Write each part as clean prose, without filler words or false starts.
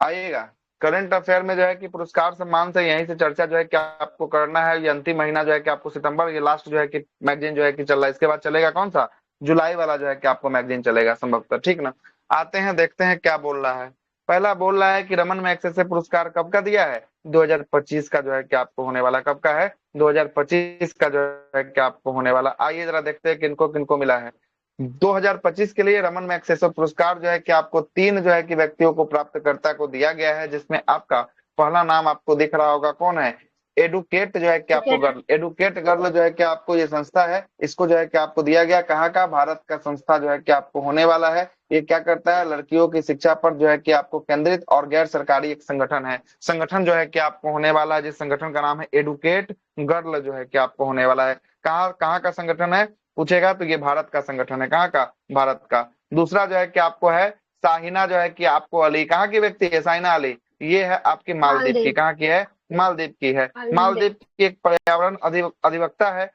आइएगा। Current affair में जो है कि पुरस्कार सम्मान से यहीं से चर्चा जो है कि आपको करना है। ये अंतिम महीना जो है कि आपको सितंबर, ये लास्ट जो है कि मैगजीन जो है कि चल रहा है। इसके बाद चलेगा कौन सा, जुलाई वाला जो है कि आपको मैगजीन चलेगा संभवतः, ठीक ना। आते हैं, देखते हैं क्या बोल रहा है। पहला बोल रहा है कि रमन मैग्सेसे पुरस्कार कब का दिया है, 2025 का जो है कि आपको होने वाला। कब का है, 2025 का जो है कि आपको होने वाला। आइए जरा देखते हैं किनको किनको मिला है। 2025 के लिए रमन मैग्सेसे पुरस्कार जो है कि आपको तीन जो है कि व्यक्तियों को, प्राप्तकर्ता को दिया गया है, जिसमें आपका पहला नाम आपको दिख रहा होगा, कौन है, एडुकेट जो है कि आपको विकेट। गर्ल, एडुकेट गर्ल जो है कि आपको ये संस्था है, इसको जो है कि आपको दिया गया। कहाँ का, भारत का संस्था जो है कि आपको होने वाला है। ये क्या करता है, लड़कियों की शिक्षा पर जो है कि आपको केंद्रित और गैर सरकारी एक संगठन है। संगठन जो है कि आपको होने वाला है, जिस संगठन का नाम है एडुकेट गर्ल जो है कि आपको होने वाला है। कहाँ कहाँ का संगठन है पूछेगा तो ये भारत का संगठन है। कहाँ का, भारत का। दूसरा जो है कि आपको है साहिना जो है कि आपको अली, कहाँ की व्यक्ति है साइना अली, ये है आपकी मालदीव की। मालदीव। कहाँ की है, मालदीव की है। मालदीव। मालदीव की एक पर्यावरण अधिवक्ता है।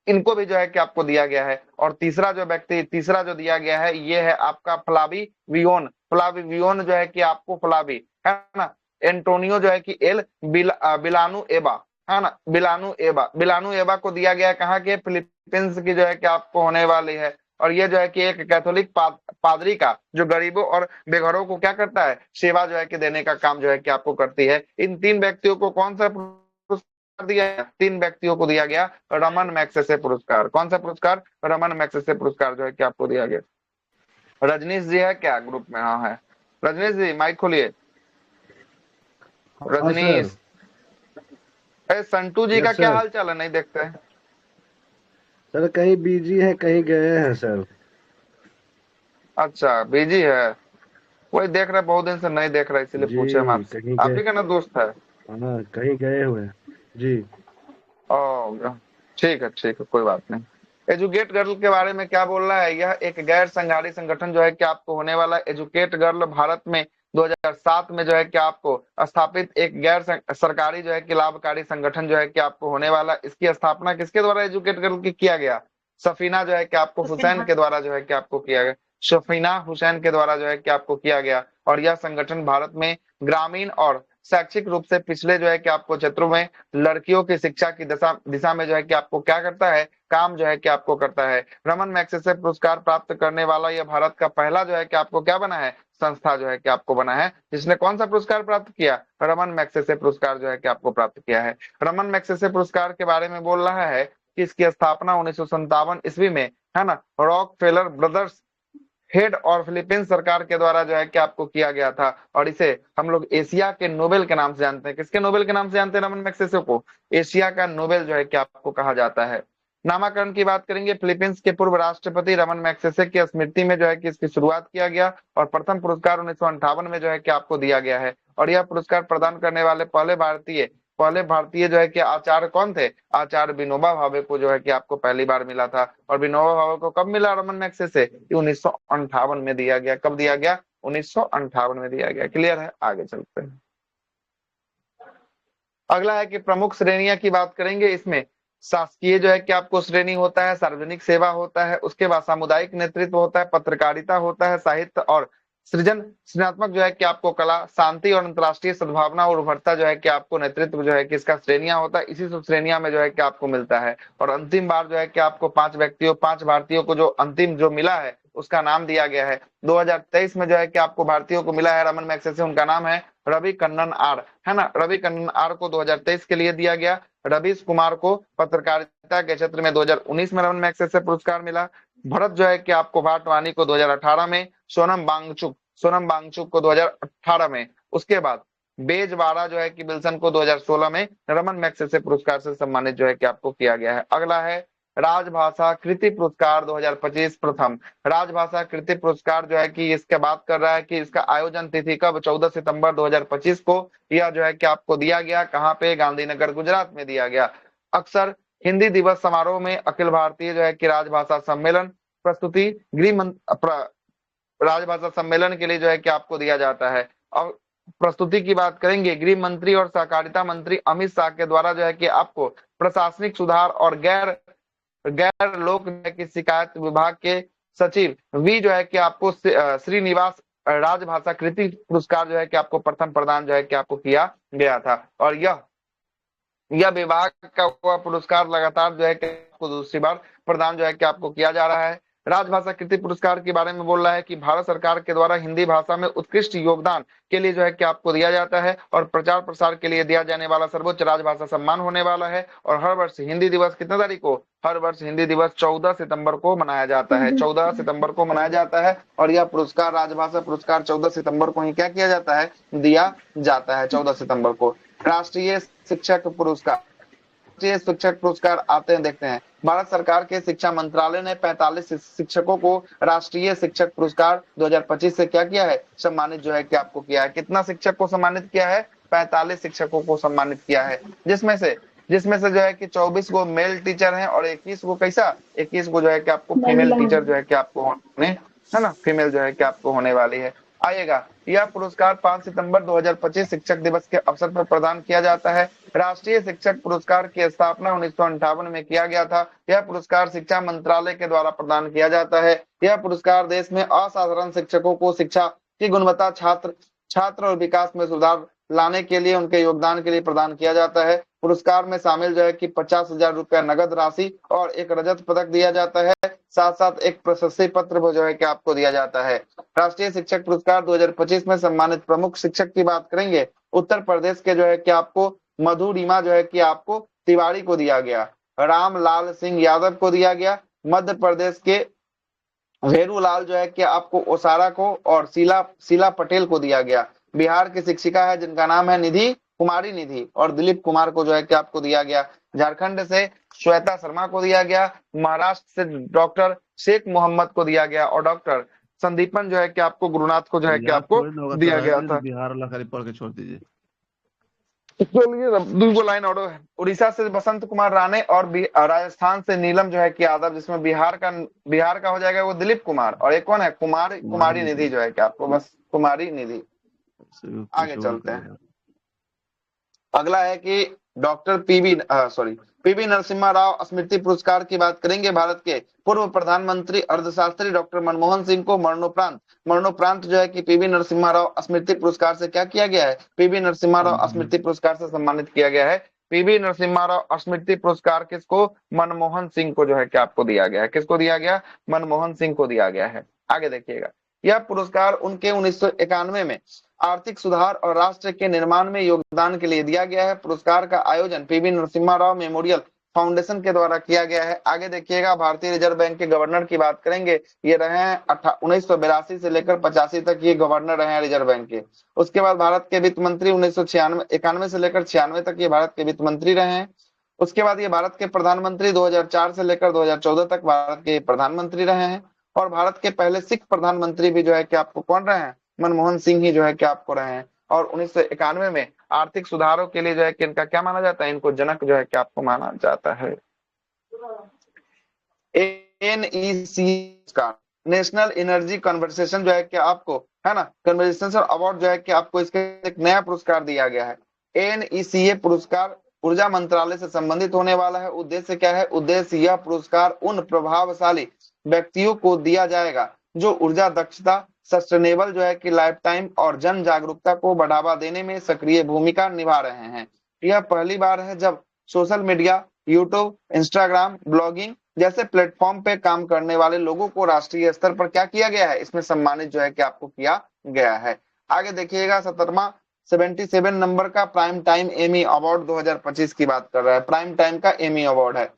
इनको भी जो है कि आपको दिया गया है। और तीसरा जो व्यक्ति, तीसरा जो दिया गया है, ये है आपका फ्लावी वियोन। फ्लावी वियोन जो है कि आपको, फ्लावी है ना, एंटोनियो जो है कि एल बिलानु एबा, है ना, बिलानु एबा, बिलानु एबा को दिया गया है। कहाँ के, फिलीपींस की जो है कि आपको होने वाली है। और ये जो है कि एक कैथोलिक पादरी का, जो गरीबों और बेघरों को क्या करता है, सेवा जो है कि देने का काम जो है कि आपको करती है। इन तीन व्यक्तियों को कौन सा दिया, तीन व्यक्तियों को दिया गया रमन मैग्सेसे पुरस्कार। कौन सा पुरस्कार, रमन मैग्सेसे पुरस्कार जो है कि आपको दिया गया। रजनीश जी है क्या ग्रुप में, हाँ है। रजनीश जी माइक खोलिए। हाँ सर। रजनीश, अरे संटू जी का यस क्या सर। हाल चाल है, नहीं देखते हैं। सर कहीं बिजी है, कहीं गए हैं सर। अच्छा बिजी है, वही देख रहे, बहुत दिन से नहीं देख रहे, इसीलिए पूछे हम जी आपसे। कहीं आप गए। ही का ना दोस्त है। हाँ कहीं गए हुए हैं। जी। ओ ठीक है कोई बात नहीं। एजुकेट गर्ल के बारे में क्या बोल रहा है, यह एक गैर संघारी संगठन जो है कि आपको होने वाला है। एजुकेट गर्ल भारत में 2007 में जो है कि आपको स्थापित एक गैर सरकारी जो है कि लाभकारी संगठन जो है कि आपको होने वाला। इसकी स्थापना किसके द्वारा एजुकेट गर्ल की किया गया, सफीना जो है कि आपको तो हुसैन के द्वारा जो है कि आपको किया गया। सफीना हुसैन के द्वारा जो है कि आपको किया गया। और यह संगठन भारत में ग्रामीण और शैक्षिक रूप से पिछले जो है कि आपको क्षेत्रों में लड़कियों की शिक्षा की दिशा दिशा में जो है कि आपको क्या करता है, काम जो है कि आपको करता है। रमन मैग्सेसे पुरस्कार प्राप्त करने वाला यह भारत का पहला जो है कि आपको क्या बना है, संस्था जो है कि आपको बना है, जिसने कौन सा पुरस्कार प्राप्त किया, रमन मैग्सेसे पुरस्कार जो है कि आपको प्राप्त किया है। रमन मैग्सेसे पुरस्कार के बारे में बोल रहा है कि इसकी स्थापना 1957 ईस्वी में, है ना, रॉक फेलर ब्रदर्स हेड और फिलीपींस सरकार के द्वारा जो है कि आपको किया गया था। और इसे हम लोग एशिया के नोबेल के नाम से जानते हैं। किसके नोबेल के नाम से जानते हैं रमन मैग्सेसे को, एशिया का नोबेल जो है कि आपको कहा जाता है। नामाकरण की बात करेंगे, फिलीपींस के पूर्व राष्ट्रपति रमन मैग्सेसे की स्मृति में जो है कि इसकी शुरुआत किया गया। और प्रथम पुरस्कार 1958 में जो है कि आपको दिया गया है। और यह पुरस्कार प्रदान करने वाले पहले भारतीय जो है कि आचार्य कौन थे, आचार्य विनोबा भावे को जो है कि आपको पहली बार मिला था। और विनोबा भावे को कब मिला रमन मैग्सेसे, 1958 में दिया गया। कब दिया गया, 1958 में दिया गया। क्लियर है, आगे चलते हैं। अगला है कि प्रमुख श्रेणियां की बात करेंगे। इसमें शासकीय जो है कि आपको श्रेणी होता है, सार्वजनिक सेवा होता है, उसके बाद सामुदायिक नेतृत्व होता है, पत्रकारिता होता है, साहित्य और सृजनात्मक जो है कि आपको कला, शांति और अंतर्राष्ट्रीय सद्भावना और उभरता जो है कि आपको नेतृत्व जो है कि इसका श्रेणियां होता है। इसी सब श्रेणियां में जो है कि आपको मिलता है। और अंतिम बार जो है कि आपको 5 व्यक्तियों, 5 भारतीयों को जो अंतिम जो मिला है उसका नाम दिया गया है। 2023 में जो है कि आपको भारतीयों को मिला है रमन मैग्सेसे, उनका नाम है रवि कन्नन आर, है ना। रवि कन्नन आर को 2023 के लिए दिया गया। रवीश कुमार को पत्रकारिता के क्षेत्र में 2019 में रमन मैग्सेसे पुरस्कार मिला। भरत जो है कि आपको भाटवानी को 2018 में, सोनम बांगचुक को 2018 में। उसके बाद बेजवाड़ा जो है कि विल्सन को 2016 में रमन मैग्सेसे पुरस्कार से सम्मानित जो है कि आपको किया गया है। अगला है राजभाषा कृति पुरस्कार 2025 प्रथम। राजभाषा कृति पुरस्कार जो है कि इसके बात कर रहा है कि इसका आयोजन तिथि कब, 14 सितंबर 2025 को यह जो है कि आपको दिया गया। कहाँ पे, गांधीनगर गुजरात में दिया गया। अक्सर हिंदी दिवस समारोह में अखिल भारतीय जो है कि राजभाषा सम्मेलन प्रस्तुति राजभाषा सम्मेलन के लिए जो है कि आपको दिया जाता है। और प्रस्तुति की बात करेंगे, गृह मंत्री और सहकारिता मंत्री अमित शाह के द्वारा जो है कि आपको प्रशासनिक सुधार और गैर गैर लोक न्याय की शिकायत विभाग के सचिव वी जो है कि आपको श्रीनिवास राजभाषा कृति पुरस्कार जो है कि आपको प्रथम प्रदान जो है कि आपको किया गया था। और यह विभाग का वह पुरस्कार लगातार जो है कि आपको दूसरी बार प्रदान जो है कि आपको किया जा रहा है। राजभाषा कृति पुरस्कार के बारे में बोल रहा है कि भारत सरकार के द्वारा हिंदी भाषा में उत्कृष्ट योगदान के लिए जो है कि आपको दिया जाता है और प्रचार प्रसार के लिए दिया जाने वाला सर्वोच्च राजभाषा सम्मान होने वाला है। और हर वर्ष हिंदी दिवस कितने तारीख को, हर वर्ष हिंदी दिवस 14 सितंबर को मनाया जाता है, 14 सितंबर को मनाया जाता है। और यह पुरस्कार राजभाषा पुरस्कार 14 सितंबर को ही क्या किया जाता है, दिया जाता है 14 सितंबर को। राष्ट्रीय शिक्षक पुरस्कार, राष्ट्रीय शिक्षक पुरस्कार आते हैं, देखते हैं। भारत सरकार के शिक्षा मंत्रालय ने 45 शिक्षकों को राष्ट्रीय शिक्षक पुरस्कार 2025 से क्या किया है, सम्मानित जो है कि आपको किया है। कितना शिक्षक को सम्मानित किया है, 45 शिक्षकों को सम्मानित किया है, जिसमें से जो है कि 24 को मेल टीचर हैं और 21 को कैसा, 21 को जो है कि आपको फीमेल टीचर जो है कि आपको होने, है ना, फीमेल जो है कि आपको होने वाली है। आइएगा, यह पुरस्कार 5 सितंबर 2025 शिक्षक दिवस के अवसर पर प्रदान किया जाता है। राष्ट्रीय शिक्षक पुरस्कार की स्थापना 1958 में किया गया था। यह पुरस्कार शिक्षा मंत्रालय के द्वारा प्रदान किया जाता है। यह पुरस्कार देश में असाधारण शिक्षकों को शिक्षा की गुणवत्ता, छात्र और विकास में सुधार लाने के लिए उनके योगदान के लिए प्रदान किया जाता है। पुरस्कार में शामिल जो है कि 50,000 रुपया नगद राशि और एक रजत पदक दिया जाता है, साथ साथ एक प्रशस्ति पत्र जो है कि आपको दिया जाता है। राष्ट्रीय शिक्षक पुरस्कार 2025 में सम्मानित प्रमुख शिक्षक की बात करेंगे। उत्तर प्रदेश के जो है कि आपको मधुरिमा जो है कि आपको तिवारी को दिया गया, रामलाल सिंह यादव को दिया गया, मध्य प्रदेश के भेरूलाल जो है कि आपको ओसारा को और शीला पटेल को दिया गया। बिहार की शिक्षिका है जिनका नाम है कुमारी निधि और दिलीप कुमार को जो है कि आपको दिया गया। झारखंड से श्वेता शर्मा को दिया गया। महाराष्ट्र से डॉक्टर शेख मोहम्मद को दिया गया और डॉक्टर संदीपन जो है कि आपको गुरुनाथ को जो है कि आपको दिया गया था। बिहार वाला खाली पढ़ के छोड़ दीजिए। चलिए दूसरी लाइन और है। उड़ीसा से बसंत कुमार राणे और राजस्थान से नीलम जो है कि यादव, जिसमें बिहार का हो जाएगा वो दिलीप कुमार, और एक कौन है, कुमारी निधि जो है कि आपको, बस कुमारी निधि। आगे चलते हैं। अगला है कि डॉक्टर पीवी नरसिम्हा राव स्मृति पुरस्कार की बात करेंगे। भारत के पूर्व प्रधानमंत्री अर्थशास्त्री डॉक्टर मनमोहन सिंह को मरणोपरांत जो है कि पीवी नरसिम्हा राव स्मृति पुरस्कार से क्या किया गया है, पीवी नरसिम्हा राव स्मृति पुरस्कार से सम्मानित किया गया है। पीवी नरसिम्हा राव स्मृति पुरस्कार किसको, मनमोहन सिंह को जो है कि आपको दिया गया है। किसको दिया गया, मनमोहन सिंह को दिया गया है। आगे देखिएगा, यह पुरस्कार उनके 1991 में आर्थिक सुधार और राष्ट्र के निर्माण में योगदान के लिए दिया गया है। पुरस्कार का आयोजन PV Narasimha Rao memorial foundation के द्वारा किया गया है। आगे देखिएगा, भारतीय रिजर्व बैंक के गवर्नर की बात करेंगे। ये रहे हैं 1982 से लेकर 85 तक ये गवर्नर रहे हैं रिजर्व बैंक के। उसके बाद भारत के वित्त मंत्री 1991 से लेकर 96 तक ये भारत के वित्त मंत्री रहे हैं। उसके बाद ये भारत के प्रधानमंत्री 2004 से लेकर 2014 तक भारत के प्रधानमंत्री रहे हैं। और भारत के पहले सिख प्रधानमंत्री भी जो है कि आपको कौन रहे हैं, मनमोहन सिंह ही जो है कि आपको रहे हैं। और 1991 में आर्थिक सुधारों के लिए जो है कि इनका क्या माना जाता है, इनको जनक जो है कि आपको माना जाता है। NEC का नेशनल एनर्जी कन्वर्सेशन जो है कि आपको, है ना, कन्वर्सेशन अवार्ड जो है कि आपको इसके एक नया पुरस्कार दिया गया है। NECA पुरस्कार ऊर्जा मंत्रालय से संबंधित होने वाला है। उद्देश्य क्या है, उद्देश्य यह पुरस्कार उन प्रभावशाली व्यक्तियों को दिया जाएगा जो ऊर्जा दक्षता, सस्टेनेबल जो है कि लाइफ टाइम और जन जागरूकता को बढ़ावा देने में सक्रिय भूमिका निभा रहे हैं। यह पहली बार है जब social media, YouTube, Instagram, blogging जैसे प्लेटफॉर्म पे काम करने वाले लोगों को राष्ट्रीय स्तर पर क्या किया गया है, इसमें सम्मानित जो है कि आपको किया गया है। आगे देखिएगा, 77 नंबर का प्राइम टाइम एमी अवार्ड 2025 की बात कर रहा है। प्राइम टाइम का एमी अवार्ड है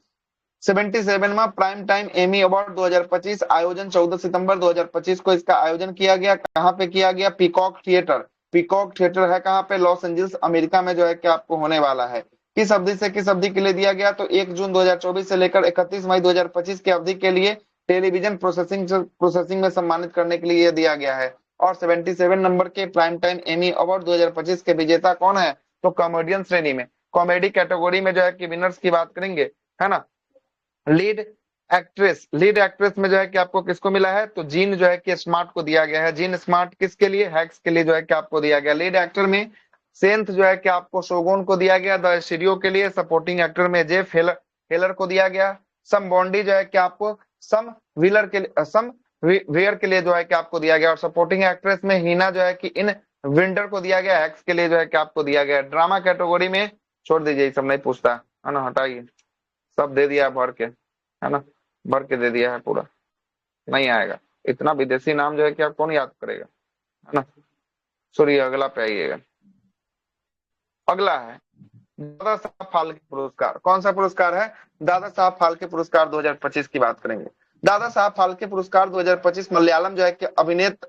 77वां प्राइम टाइम एमी अवार्ड 2025। आयोजन 14 सितंबर 2025 को इसका आयोजन किया गया। कहां पे किया गया, पीकॉक थिएटर है कहां पे, लॉस एंजल्स अमेरिका में जो है कि आपको होने वाला है। किस अवधि से किस अवधि के लिए दिया गया, तो 1 जून 2024 से लेकर 31 मई 2025 की अवधि के लिए टेलीविजन प्रोसेसिंग में सम्मानित करने के लिए दिया गया है। और 77 नंबर के प्राइम टाइम एमी अवार्ड 2025 के विजेता कौन है, तो कॉमेडियन श्रेणी में, कॉमेडी कैटेगरी में जो है कि विनर्स की बात करेंगे, है ना। लीड एक्ट्रेस में जो है कि आपको किसको मिला है, तो जीन जो है कि स्मार्ट को दिया गया है। जीन स्मार्ट किसके लिए, हैक्स के लिए जो है कि आपको दिया गया। लीड एक्टर में सेंथ जो है कि आपको शोगुन को दिया गया, द स्टीरियो के लिए। सपोर्टिंग एक्टर में जेफ हेलर को दिया गया। सम बॉन्डी जो है कि आपको सम वेयर के लिए जो है कि आपको दिया गया। और सपोर्टिंग एक्ट्रेस में हीना जो है कि इन विंटर को दिया गया, एक्स के लिए जो है कि आपको दिया गया। ड्रामा कैटेगरी में छोड़ दीजिए, ये सब नहीं पूछता है ना, हटाइए, सब दे दिया है भर के, है ना, भर के दे दिया है पूरा, नहीं आएगा। इतना विदेशी नाम जो है कि आप कौन याद करेगा, है ना। सॉरी, अगला पे आइएगा। अगला है दादा साहब फाल्के पुरस्कार। कौन सा पुरस्कार है? दादा साहब फाल्के पुरस्कार 2025 की बात करेंगे। दादा साहब फाल्के पुरस्कार 2025 मलयालम जो है कि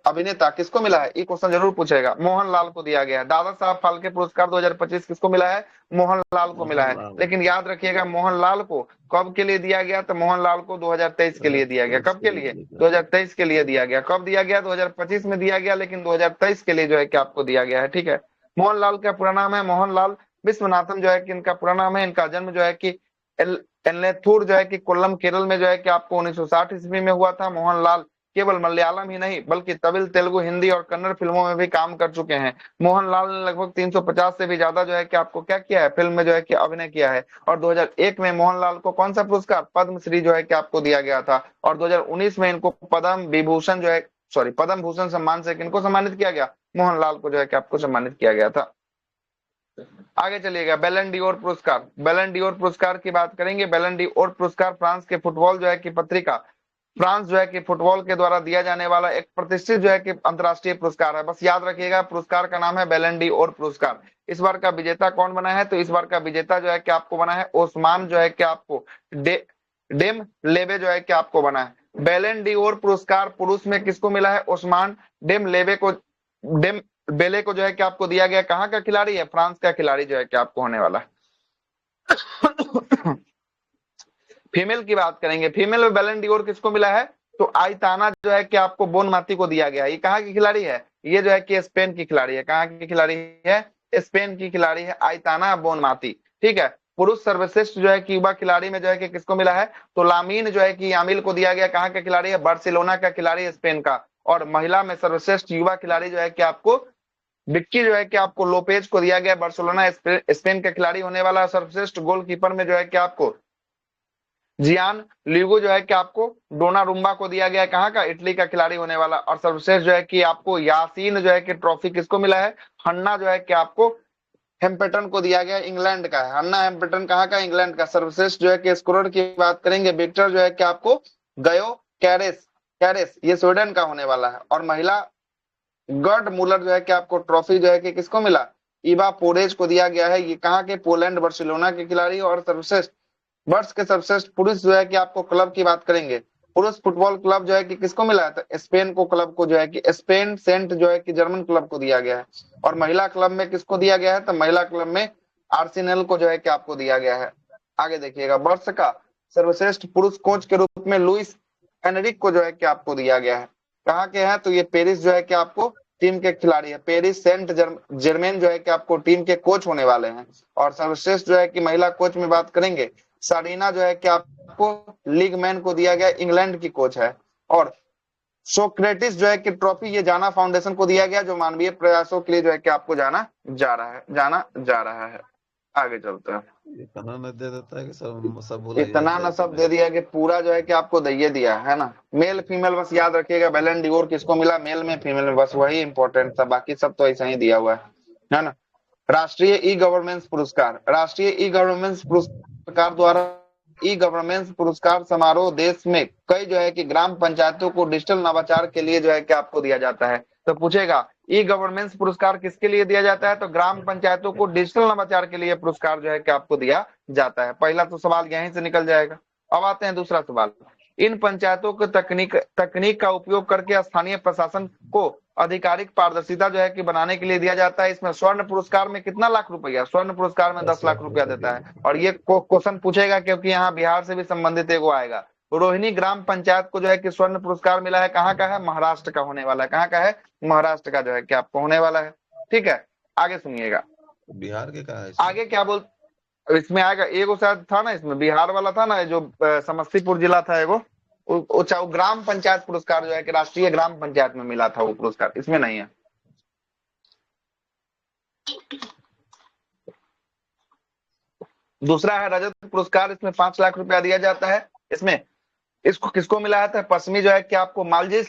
अभिनेता किसको मिला है? ये क्वेश्चन जरूर पूछेगा। मोहनलाल को दिया गया है। दादा साहब फाल्के पुरस्कार 2025 किसको मिला है? मोहनलाल को मिला है। मोहनलाल। लेकिन याद रखिएगा, मोहनलाल को कब के लिए दिया गया? तो मोहनलाल को 2023 के लिए दिया गया। कब के लिए? 2023 के लिए दिया गया। कब दिया गया? 2025 में दिया गया, लेकिन 2023 के लिए जो है कि आपको दिया गया है। ठीक है। मोहनलाल का पूरा नाम है मोहनलाल विश्वनाथन, जो है कि इनका पूरा नाम है। इनका जन्म जो है कि एल्लेथूर जो है कि कोल्लम केरल में जो है कि आपको 1960 ईस्वी में हुआ था। मोहनलाल केवल मलयालम ही नहीं बल्कि तमिल, तेलुगु, हिंदी और कन्नड़ फिल्मों में भी काम कर चुके हैं। मोहनलाल ने लगभग 350 से भी ज्यादा जो है कि आपको क्या किया है? फिल्म में जो है कि अभिनय किया है। और 2001 में मोहनलाल को कौन सा पुरस्कार? पद्मश्री जो है कि आपको दिया गया था। और 2019 में इनको पद्म विभूषण जो है, सॉरी, पद्म भूषण सम्मान से किनको सम्मानित किया गया? मोहनलाल को जो है कि आपको सम्मानित किया गया था। आगे चलिएगा, बैलन डी'ओर पुरस्कार। बैलन डी'ओर पुरस्कार की बात करेंगे। बैलन डी'ओर पुरस्कार फ्रांस के फुटबॉल जो है कि पत्रिका फ्रांस जो है कि फुटबॉल के द्वारा दिया जाने वाला एक प्रतिष्ठित जो है कि अंतरराष्ट्रीय पुरस्कार है। बस याद रखिएगा, पुरस्कार का नाम है बैलन डी'ओर पुरस्कार। इस बार का विजेता कौन बना है? तो इस बार का विजेता जो है कि आपको बना है ओस्मान जो है कि आपको डेम लेवे जो है कि आपको बना है। बैलन डी'ओर पुरस्कार पुरुष में किसको मिला है? ओस्मान डेम लेवे को, डेम बेले को जो है कि आपको दिया गया। कहाँ का खिलाड़ी है? फ्रांस का खिलाड़ी जो है कि आपको होने वाला है। फीमेल की बात करेंगे। फीमेल में बैलन डी'ओर किसको मिला है? तो आइताना जो है कि आपको बोनमाती को दिया गया है। ये कहाँ की खिलाड़ी है? ये जो है कि स्पेन की खिलाड़ी है। कहाँ की खिलाड़ी है? स्पेन की खिलाड़ी है आइताना बोनमाती। ठीक है। पुरुष सर्वश्रेष्ठ जो है कि युवा खिलाड़ी में जो है कि किसको मिला है? तो लामीन जो है कि यामिल को दिया गया। कहाँ का खिलाड़ी है? बार्सिलोना का खिलाड़ी है, स्पेन का। और महिला में सर्वश्रेष्ठ युवा खिलाड़ी जो है कि आपको विक्की जो है कि आपको लोपेज को दिया गया। बार्सिलोना स्पेन का खिलाड़ी होने वाला। सर्वश्रेष्ठ गोलकीपर में जो है कि आपको जियान लीगो जो है कि आपको डोनारुम्बा को दिया गया। कहाँ का? इटली का खिलाड़ी होने वाला। और सर्वश्रेष्ठ जो है कि आपको यासीन जो है कि ट्रॉफी किसको मिला है? हन्ना जो है कि आपको हेम्पटन को दिया गया, इंग्लैंड का है। हन्ना हेम्पटन कहाँ का? इंग्लैंड का। सर्वश्रेष्ठ जो है कि स्कोरर की बात करेंगे, विक्टर जो है कि आपको गयो कैरेस कैरेस ये स्वीडन का होने वाला है। और महिला गर्ड मुलर जो है कि आपको ट्रॉफी जो है कि किसको मिला? इवा पोरेज को दिया गया है। ये कहाँ के? पोलैंड बार्सिलोना के खिलाड़ी। और सर्वश्रेष्ठ वर्ष के सर्वश्रेष्ठ पुरुष जो है कि आपको क्लब की बात करेंगे, पुरुष फुटबॉल क्लब जो है कि किसको मिला है? तो स्पेन को क्लब को जो है कि स्पेन सेंट जो है कि जर्मन क्लब को दिया गया है। और महिला क्लब में किसको दिया गया है? तो महिला क्लब में आर्सेनल को जो है कि आपको दिया गया है। आगे देखिएगा, वर्ष का सर्वश्रेष्ठ पुरुष कोच के रूप में लुइस एनरिक को जो है कि आपको दिया गया है। कहाँ के हैं? तो ये पेरिस जो है कि आपको टीम के खिलाड़ी है। पेरिस सेंट जर्मेन जो है कि आपको टीम के कोच होने वाले हैं। और सर्वश्रेष्ठ जो है कि महिला कोच में बात करेंगे, सारीना जो है कि आपको लीग मैन को दिया गया, इंग्लैंड की कोच है। और सोक्रेटिस जो है कि ट्रॉफी ये जाना फाउंडेशन को दिया गया, जो मानवीय प्रयासों के लिए जो है कि आपको जाना जा रहा है। आगे चलते हैं। इतना न दे देता है कि सब भूल इतना न सब दे दिया कि पूरा जो है कि आपको दे दिया है ना। मेल फीमेल बस याद रखिएगा, बैलन डी'ओर किसको मिला? मेल में, फीमेल में, बस वही इंपॉर्टेंट था, बाकी सब तो ऐसा ही दिया हुआ है ना। राष्ट्रीय ई गवर्नेंस पुरस्कार। राष्ट्रीय ई गवर्नेंस पुरस्कार द्वारा ई गवर्नेंस पुरस्कार समारोह देश में कई जो है कि ग्राम पंचायतों को डिजिटल नवाचार के लिए जो है कि आपको दिया जाता है। तो पूछेगा, ई गवर्नेंस पुरस्कार किसके लिए दिया जाता है? तो ग्राम पंचायतों को डिजिटल नवाचार के लिए पुरस्कार जो है कि आपको दिया जाता है। पहला तो सवाल यहीं से निकल जाएगा। अब आते हैं दूसरा सवाल। इन पंचायतों को तकनीक का उपयोग करके स्थानीय प्रशासन को आधिकारिक पारदर्शिता जो है कि बनाने के लिए दिया जाता है। इसमें स्वर्ण पुरस्कार में कितना लाख रुपया? स्वर्ण पुरस्कार में 10 लाख रुपया देता है। और ये क्वेश्चन पूछेगा क्योंकि यहाँ बिहार से भी संबंधित एगो आएगा। रोहिणी ग्राम पंचायत को जो है कि स्वर्ण पुरस्कार मिला है। कहाँ का है? महाराष्ट्र का होने वाला है। कहाँ का है? महाराष्ट्र का जो है कि आपको होने वाला है। ठीक है, आगे सुनिएगा। बिहार के कहा है? आगे क्या बोल इसमें आएगा, एगो शायद था ना इसमें, बिहार वाला था ना, जो समस्तीपुर जिला था एगो, वो ग्राम पंचायत पुरस्कार जो है कि राष्ट्रीय ग्राम पंचायत में मिला था वो पुरस्कार, इसमें नहीं है। दूसरा है रजत पुरस्कार। इसमें 5 लाख रुपया दिया जाता है। इसमें इसको किसको मिला है? तो पश्चिमी जो है कि आपको मालदीव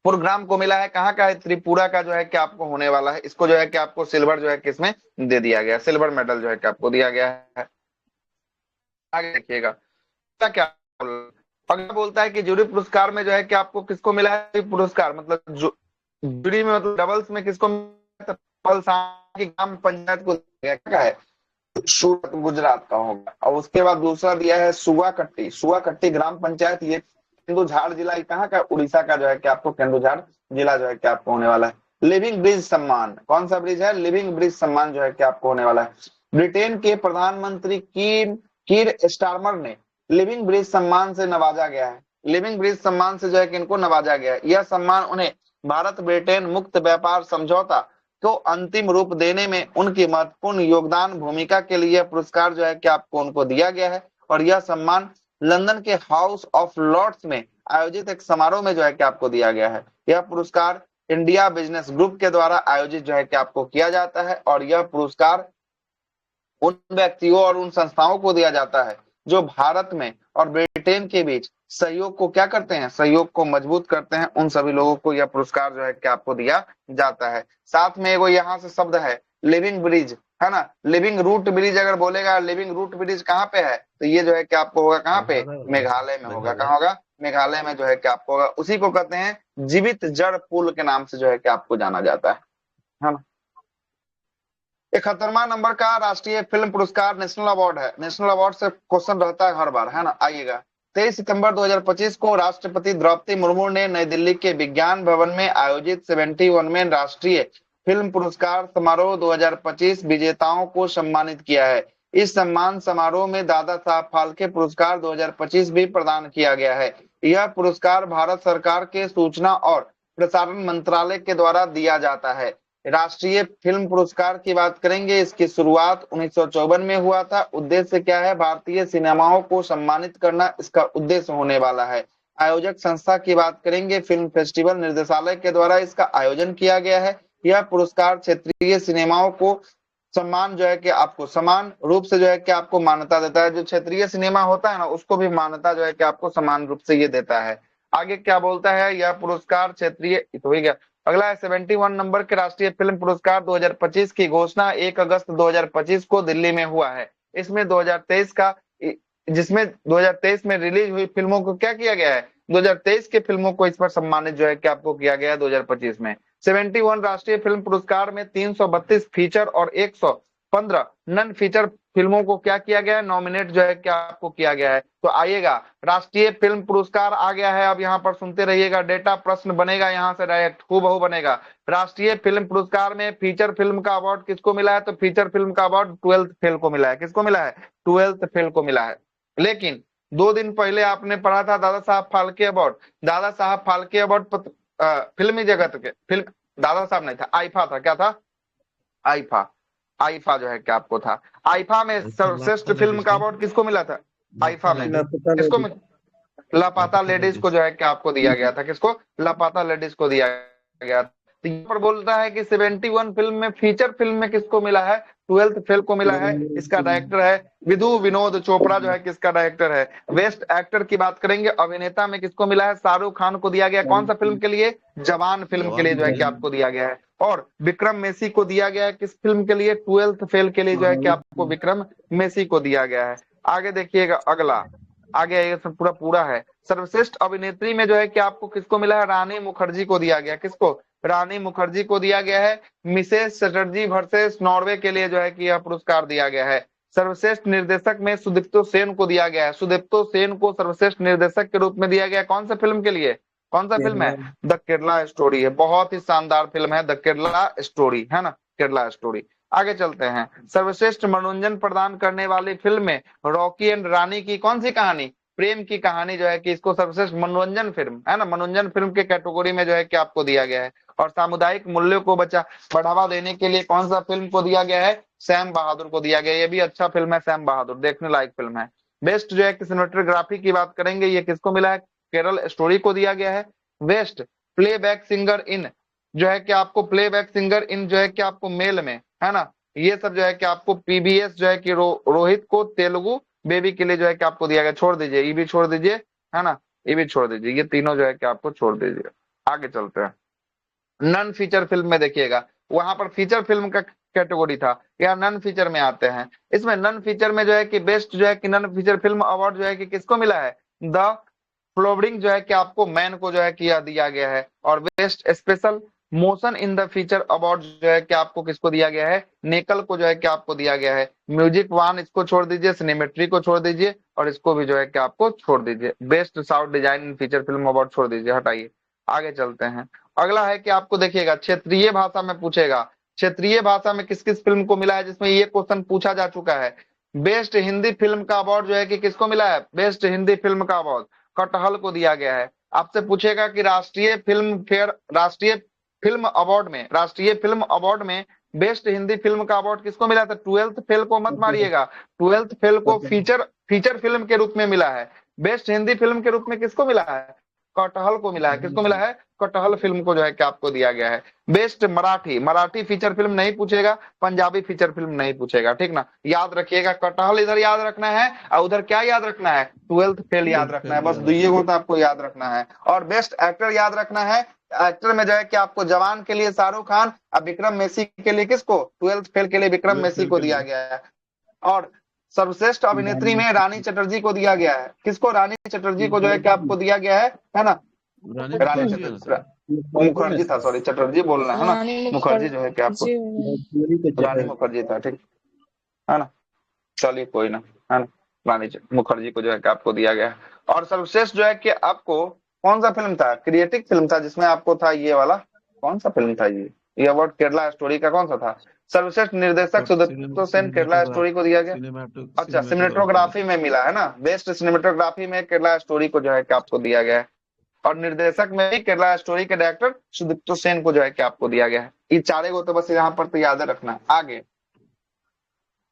प्रोग्राम को मिला है। कहाँ का है? त्रिपुरा का जो है कि आपको होने वाला है। इसको जो है कि आपको सिल्वर जो है कि इसमें दे दिया गया, सिल्वर मेडल जो है कि आपको दिया गया है। आगे देखिएगा क्या अगला बोलता है कि जूरी पुरस्कार में जो है कि आपको किसको मिला है पुरस्कार, मतलब जूरी में, मतलब डबल्स में किसको मिला? की ग्राम पंचायत को दिया गया। क्या है? सूरत गुजरात का होगा। और उसके बाद दूसरा दिया है सुआकट्टी, सुआकट्टी ग्राम पंचायत, ये केंदुझाड़ जिला, कहाँ का? उड़ीसा का जो है कि आपको केंदुझाड़ जिला जो है कि आपको होने वाला है। लिविंग ब्रिज सम्मान, कौन सा ब्रिज है? लिविंग ब्रिज सम्मान जो है कि आपको होने वाला है। ब्रिटेन के प्रधानमंत्री कीर स्टारमर ने लिविंग ब्रिज सम्मान से नवाजा गया है। लिविंग ब्रिज सम्मान से जो है कि इनको नवाजा गया है। यह सम्मान उन्हें भारत ब्रिटेन मुक्त व्यापार समझौता को अंतिम रूप देने में उनकी महत्वपूर्ण योगदान भूमिका के लिए पुरस्कार जो है कि आपको उनको दिया गया है। और यह सम्मान लंदन के हाउस ऑफ लॉर्ड्स में आयोजित एक समारोह में जो है कि आपको दिया गया है। यह पुरस्कार इंडिया बिजनेस ग्रुप के द्वारा आयोजित जो है कि आपको किया जाता है। और यह पुरस्कार उन व्यक्तियों और उन संस्थाओं को दिया जाता है जो भारत में और ब्रिटेन के बीच सहयोग को क्या करते हैं? सहयोग को मजबूत करते हैं। उन सभी लोगों को यह पुरस्कार जो है कि आपको दिया जाता है। साथ में एगो यहाँ से शब्द है लिविंग ब्रिज, है ना। लिविंग रूट ब्रिज अगर बोलेगा, लिविंग रूट ब्रिज कहाँ पे है? तो ये जो है कि आपको होगा कहाँ पे? मेघालय में होगा। कहाँ होगा? मेघालय में जो है कि आपको होगा। उसी को कहते हैं जीवित जड़ पुल के नाम से जो है कि आपको जाना जाता है ना। 71वां नंबर का राष्ट्रीय फिल्म पुरस्कार नेशनल अवार्ड है। नेशनल अवार्ड से क्वेश्चन रहता है हर बार, है ना। आइएगा 23 सितंबर 2025 को राष्ट्रपति द्रौपदी मुर्मू ने नई दिल्ली के विज्ञान भवन में आयोजित 71वें राष्ट्रीय फिल्म पुरस्कार समारोह 2025 विजेताओं को सम्मानित किया है। इस सम्मान समारोह में दादा साहब फाल्के पुरस्कार 2025 भी प्रदान किया गया है। यह पुरस्कार भारत सरकार के सूचना और प्रसारण मंत्रालय के द्वारा दिया जाता है। राष्ट्रीय फिल्म पुरस्कार की बात करेंगे, इसकी शुरुआत 1954 में हुआ था। उद्देश्य क्या है? भारतीय सिनेमाओं को सम्मानित करना इसका उद्देश्य होने वाला है। आयोजक संस्था की बात करेंगे, फिल्म फेस्टिवल निर्देशालय के द्वारा इसका आयोजन किया गया है। यह पुरस्कार क्षेत्रीय सिनेमाओं को सम्मान जो है कि आपको समान रूप से जो है कि आपको मान्यता देता है। जो क्षेत्रीय सिनेमा होता है ना, उसको भी मान्यता जो है कि आपको समान रूप से ये देता है। आगे क्या बोलता है? यह पुरस्कार क्षेत्रीय तो हो गया। अगला है 71 नंबर के राष्ट्रीय फिल्म पुरस्कार 2025 की घोषणा 1 अगस्त 2025 को दिल्ली में हुआ है। इसमें 2023 का, जिसमें 2023 में रिलीज हुई फिल्मों को क्या किया गया है? 2023 के फिल्मों को इस पर सम्मानित जो है कि आपको किया गया है 2025 में। 71 राष्ट्रीय फिल्म पुरस्कार में 332 फीचर और 115 नन फीचर फिल्मों को क्या किया गया है? नॉमिनेट जो है कि आपको किया गया है। तो आइएगा, राष्ट्रीय फिल्म पुरस्कार आ गया है। अब यहाँ पर सुनते रहिएगा, डेटा प्रश्न बनेगा यहाँ से डायरेक्ट हूबहू बनेगा। राष्ट्रीय फिल्म पुरस्कार में फीचर फिल्म का अवार्ड किसको मिला है? तो फीचर फिल्म का अवार्ड 12th फेल को मिला है। किसको मिला है? 12th फेल को मिला है। लेकिन 2 दिन पहले आपने पढ़ा था दादा साहब फाल्के अवार्ड। दादा साहब फाल्के अवार्ड फिल्मी जगत के, फिल्म दादा साहब नहीं था, आईफा था। क्या था? आईफा। आईफा जो है कि आपको था। आईफा में सर्वश्रेष्ठ फिल्म का अवार्ड किसको मिला था? आईफा में किसको? लापता लेडीज को जो है कि आपको दिया गया था। किसको? लापता लेडीज को दिया गया। तो यहाँ पर बोलता है कि 71 फिल्म में फीचर फिल्म में किसको मिला है? 12th फेल को मिला है। इसका डायरेक्टर है विधु विनोद चोपड़ा जो है कि इसका डायरेक्टर है। बेस्ट एक्टर की बात करेंगे, अभिनेता में किसको मिला है? शाहरुख खान को दिया गया। कौन सा फिल्म के लिए? जवान फिल्म के लिए जो है कि आपको दिया गया है। और विक्रम मेसी को दिया गया है किस फिल्म के लिए? 12th फेल के लिए जो है कि आपको विक्रम मेसी को दिया गया है। आगे देखिएगा, अगला आगे ये सब पूरा पूरा है। सर्वश्रेष्ठ अभिनेत्री में जो है कि आपको किसको मिला है? रानी मुखर्जी को दिया गया। किसको? रानी मुखर्जी को दिया गया है। मिसेस चटर्जी वर्सेस नॉर्वे के लिए जो है कि यह पुरस्कार दिया गया है। सर्वश्रेष्ठ निर्देशक में सुदीप्तो सेन को दिया गया है। सुदीप्तो सेन को सर्वश्रेष्ठ निर्देशक के रूप में दिया गया। कौन सा फिल्म के लिए? कौन सा फिल्म है? द केरला स्टोरी है। बहुत ही शानदार फिल्म है द केरला स्टोरी, है ना, केरला स्टोरी। आगे चलते हैं। सर्वश्रेष्ठ मनोरंजन प्रदान करने वाली फिल्म में रॉकी एंड रानी की कौन सी कहानी? प्रेम की कहानी जो है कि इसको सर्वश्रेष्ठ मनोरंजन फिल्म, है ना, मनोरंजन फिल्म के कैटेगरी में जो है कि आपको दिया गया है। और सामुदायिक मूल्यों को बढ़ावा देने के लिए कौन सा फिल्म को दिया गया है? सैम बहादुर को दिया गया। ये भी अच्छा फिल्म है, सैम बहादुर देखने लायक फिल्म है। बेस्ट जो है कि सिनेमेटोग्राफी की बात करेंगे, ये किसको मिला है? केरल स्टोरी को दिया गया है। बेस्ट प्लेबैक सिंगर इन जो है कि आपको प्लेबैक सिंगर इन जो है कि आपको मेल में, है ना, ये सब जो है कि आपको पीबीएस जो है कि रोहित को तेलुगु बेबी के लिए जो है कि आपको दिया गया। छोड़ दीजिए, ये भी छोड़ दीजिए, है ना। ये भी छोड़ दीजिए, ये तीनों जो है कि आपको छोड़ दीजिए। आगे चलते हैं। नन फीचर फिल्म में देखिएगा, वहां पर फीचर फिल्म का कैटेगरी था, या नन फीचर में आते हैं। इसमें नन फीचर में जो है कि बेस्ट जो है कि नन फीचर फिल्म अवार्ड जो है कि किसको मिला है, द फ्लोवरिंग जो है कि आपको मैन को जो है कि दिया गया है। और best special motion in the feature award जो है कि आपको किसको दिया गया है, नेकल को जो है कि आपको दिया गया है। म्यूजिक वन इसको छोड़ दीजिए, सिनेमेट्री को छोड़ दीजिए, और इसको भी जो है कि आपको छोड़ दीजिए। बेस्ट साउंड डिजाइन इन फीचर फिल्म अवार्ड छोड़ दीजिए, हटाइए। आगे चलते हैं। अगला है कि आपको देखिएगा क्षेत्रीय भाषा में पूछेगा, क्षेत्रीय भाषा में किस किस फिल्म को मिला है, जिसमें ये क्वेश्चन पूछा जा चुका है। बेस्ट हिंदी फिल्म का अवार्ड जो है कि किसको मिला है, बेस्ट हिंदी फिल्म का अवार्ड कटहल को दिया गया है। आपसे पूछेगा कि राष्ट्रीय फिल्म फेयर, राष्ट्रीय फिल्म अवार्ड में, राष्ट्रीय फिल्म अवार्ड में बेस्ट हिंदी फिल्म का अवार्ड किसको मिला था, ट्वेल्थ फेल को मत मारिएगा, ट्वेल्थ फेल को फीचर फीचर फिल्म के रूप में मिला है। बेस्ट हिंदी फिल्म के रूप में किसको मिला है, कटहल को मिला है। किसको मिला है, कटहल फिल्म को जो है कि आपको दिया गया है। Best Marathi, Marathi feature film नहीं पूछेगा, पंजाबी फीचर फिल्म नहीं पूछेगा, ठीक ना। याद रखिएगा, कटहल इधर याद रखना है, और उधर क्या याद रखना है, ट्वेल्थ फेल याद रखना है, बस दुइये को तो आपको याद रखना है। और बेस्ट एक्टर याद रखना है, एक्टर में जो है कि आपको जवान के लिए शाहरुख खान, और विक्रम मेसी के लिए किसको, ट्वेल्थ फेल के लिए विक्रम मेसी को दिया गया है। और सर्वश्रेष्ठ अभिनेत्री में रानी चटर्जी को दिया गया है। किसको, रानी चटर्जी को जो है कि आपको दिया गया है ना। रानी चटर्जी, मुखर्जी था, सॉरी चटर्जी बोलना है ना, मुखर्जी जो है कि आपको, रानी मुखर्जी था, ठीक है ना। चलिए कोई ना, है ना, रानी मुखर्जी को जो है कि आपको दिया गया है। और सर्वश्रेष्ठ जो है कि आपको कौन सा फिल्म था, क्रिएटिव फिल्म था, जिसमें आपको था ये वाला, कौन सा फिल्म था ये अवार्ड केरला स्टोरी का कौन सा था। सर्वश्रेष्ठ निर्देशक सुदत्तो सेन केरला स्टोरी को दिया गया। अच्छा, सिनेमेटोग्राफी में मिला है ना, बेस्ट सिनेमेटोग्राफी में केरला स्टोरी को जो है कि आपको दिया गया है। और निर्देशक में भी केरला स्टोरी के डायरेक्टर सुदीप्तो सेन को जो है कि आपको दिया गया है। ये चारे को तो बस यहाँ पर तो याद रखना है। आगे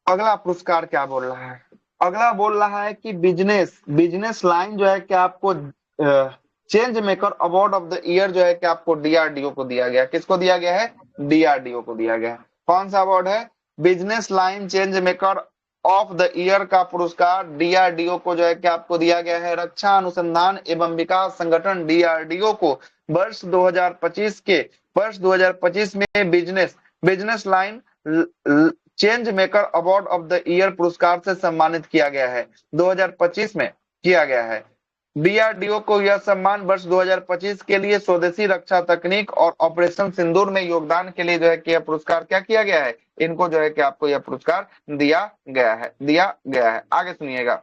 अगला पुरस्कार क्या बोल रहा है, अगला बोल रहा है कि बिजनेस बिजनेस लाइन जो है कि आपको change maker award of the year जो है कि आपको डीआरडीओ को दिया गया। किसको दिया गया है, डीआरडीओ को दिया गया है। कौन सा अवार्ड है, business line change maker of the year का पुरस्कार डीआरडीओ को जो है कि आपको दिया गया है। रक्षा अनुसंधान एवं विकास संगठन डीआरडीओ को वर्ष 2025 में business business line change maker award of the year पुरस्कार से सम्मानित किया गया है। 2025 में किया गया है। डीआरडीओ को यह सम्मान वर्ष 2025 के लिए स्वदेशी रक्षा तकनीक और ऑपरेशन सिंदूर में योगदान के लिए जो है कि यह पुरस्कार क्या किया गया है, इनको जो है कि आपको यह पुरस्कार दिया गया है। आगे सुनिएगा,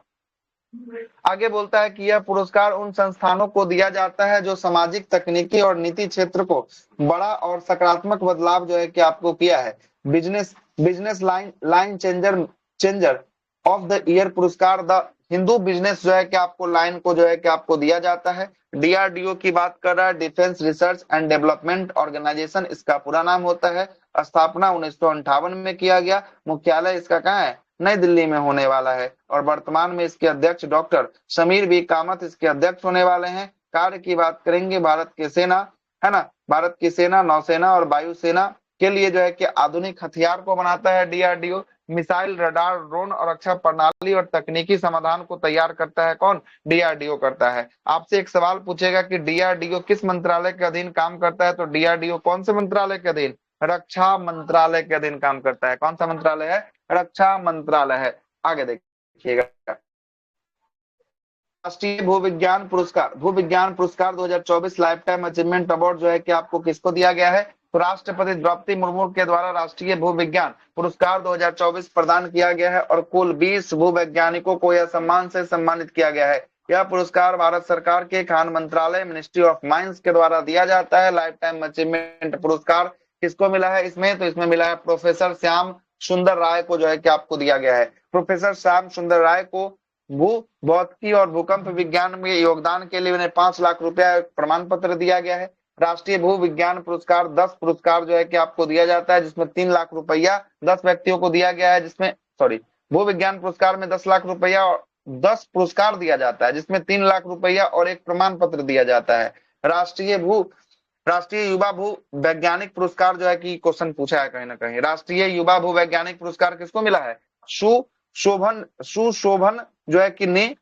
आगे बोलता है कि यह पुरस्कार उन संस्थानों को दिया जाता है जो सामाजिक, तकनीकी और नीति क्षेत्र को बड़ा और सकारात्मक बदलाव जो है कि आपको किया है। Business line changer of the year पुरस्कार द हिंदू बिजनेस जो है कि आपको लाइन को जो है कि आपको दिया जाता है। डीआरडीओ की बात कर रहा है, defence research and development organisation इसका पूरा नाम होता है। स्थापना 1958 में किया गया। मुख्यालय इसका कहाँ है, नई दिल्ली में होने वाला है। और वर्तमान में इसके अध्यक्ष डॉक्टर समीर बी कामत इसके अध्यक्ष होने वाले हैं। कार्य की बात करेंगे, भारत की सेना है ना, भारत की सेना, नौसेना और वायुसेना के लिए जो है कि आधुनिक हथियार को बनाता है डीआरडीओ। मिसाइल, रडार, ड्रोन और रक्षा प्रणाली और तकनीकी समाधान को तैयार करता है कौन, डीआरडीओ करता है। आपसे एक सवाल पूछेगा कि डीआरडीओ किस मंत्रालय के अधीन काम करता है, तो डीआरडीओ कौन से मंत्रालय के अधीन, रक्षा मंत्रालय के अधीन काम करता है। कौन सा मंत्रालय है, रक्षा मंत्रालय है। आगे देखिएगा, राष्ट्रीय भूविज्ञान पुरस्कार 2024 लाइफ टाइम अचीवमेंट अवार्ड जो है कि आपको किसको दिया गया है, तो राष्ट्रपति द्रौपदी मुर्मू के द्वारा राष्ट्रीय भूविज्ञान पुरस्कार 2024 प्रदान किया गया है। और कुल 20 भूवैज्ञानिकों को यह सम्मान से सम्मानित किया गया है। यह पुरस्कार भारत सरकार के खान मंत्रालय, मिनिस्ट्री ऑफ माइंस के द्वारा दिया जाता है। लाइफ टाइम अचीवमेंट पुरस्कार किसको मिला है इसमें, तो इसमें मिला है प्रोफेसर श्याम सुंदर राय को जो है कि आपको दिया गया है। प्रोफेसर श्याम सुंदर राय को भू भौतिकी और भूकंप विज्ञान में योगदान के लिए उन्हें 5 लाख रुपया प्रमाण पत्र दिया गया है। राष्ट्रीय भू विज्ञान पुरस्कार 10 पुरस्कार जो है कि आपको दिया जाता है, जिसमें 3 लाख रुपया 10 व्यक्तियों को दिया गया है, जिसमें भू विज्ञान पुरस्कार में 10 लाख रुपया और 10 पुरस्कार दिया जाता है, जिसमें 3 लाख रुपया और एक प्रमाण पत्र दिया जाता है। राष्ट्रीय युवा भू वैज्ञानिक पुरस्कार जो है कि क्वेश्चन पूछा है कहीं ना कहीं, राष्ट्रीय युवा भू वैज्ञानिक पुरस्कार किसको मिला है, सुशोभन जो है कि ने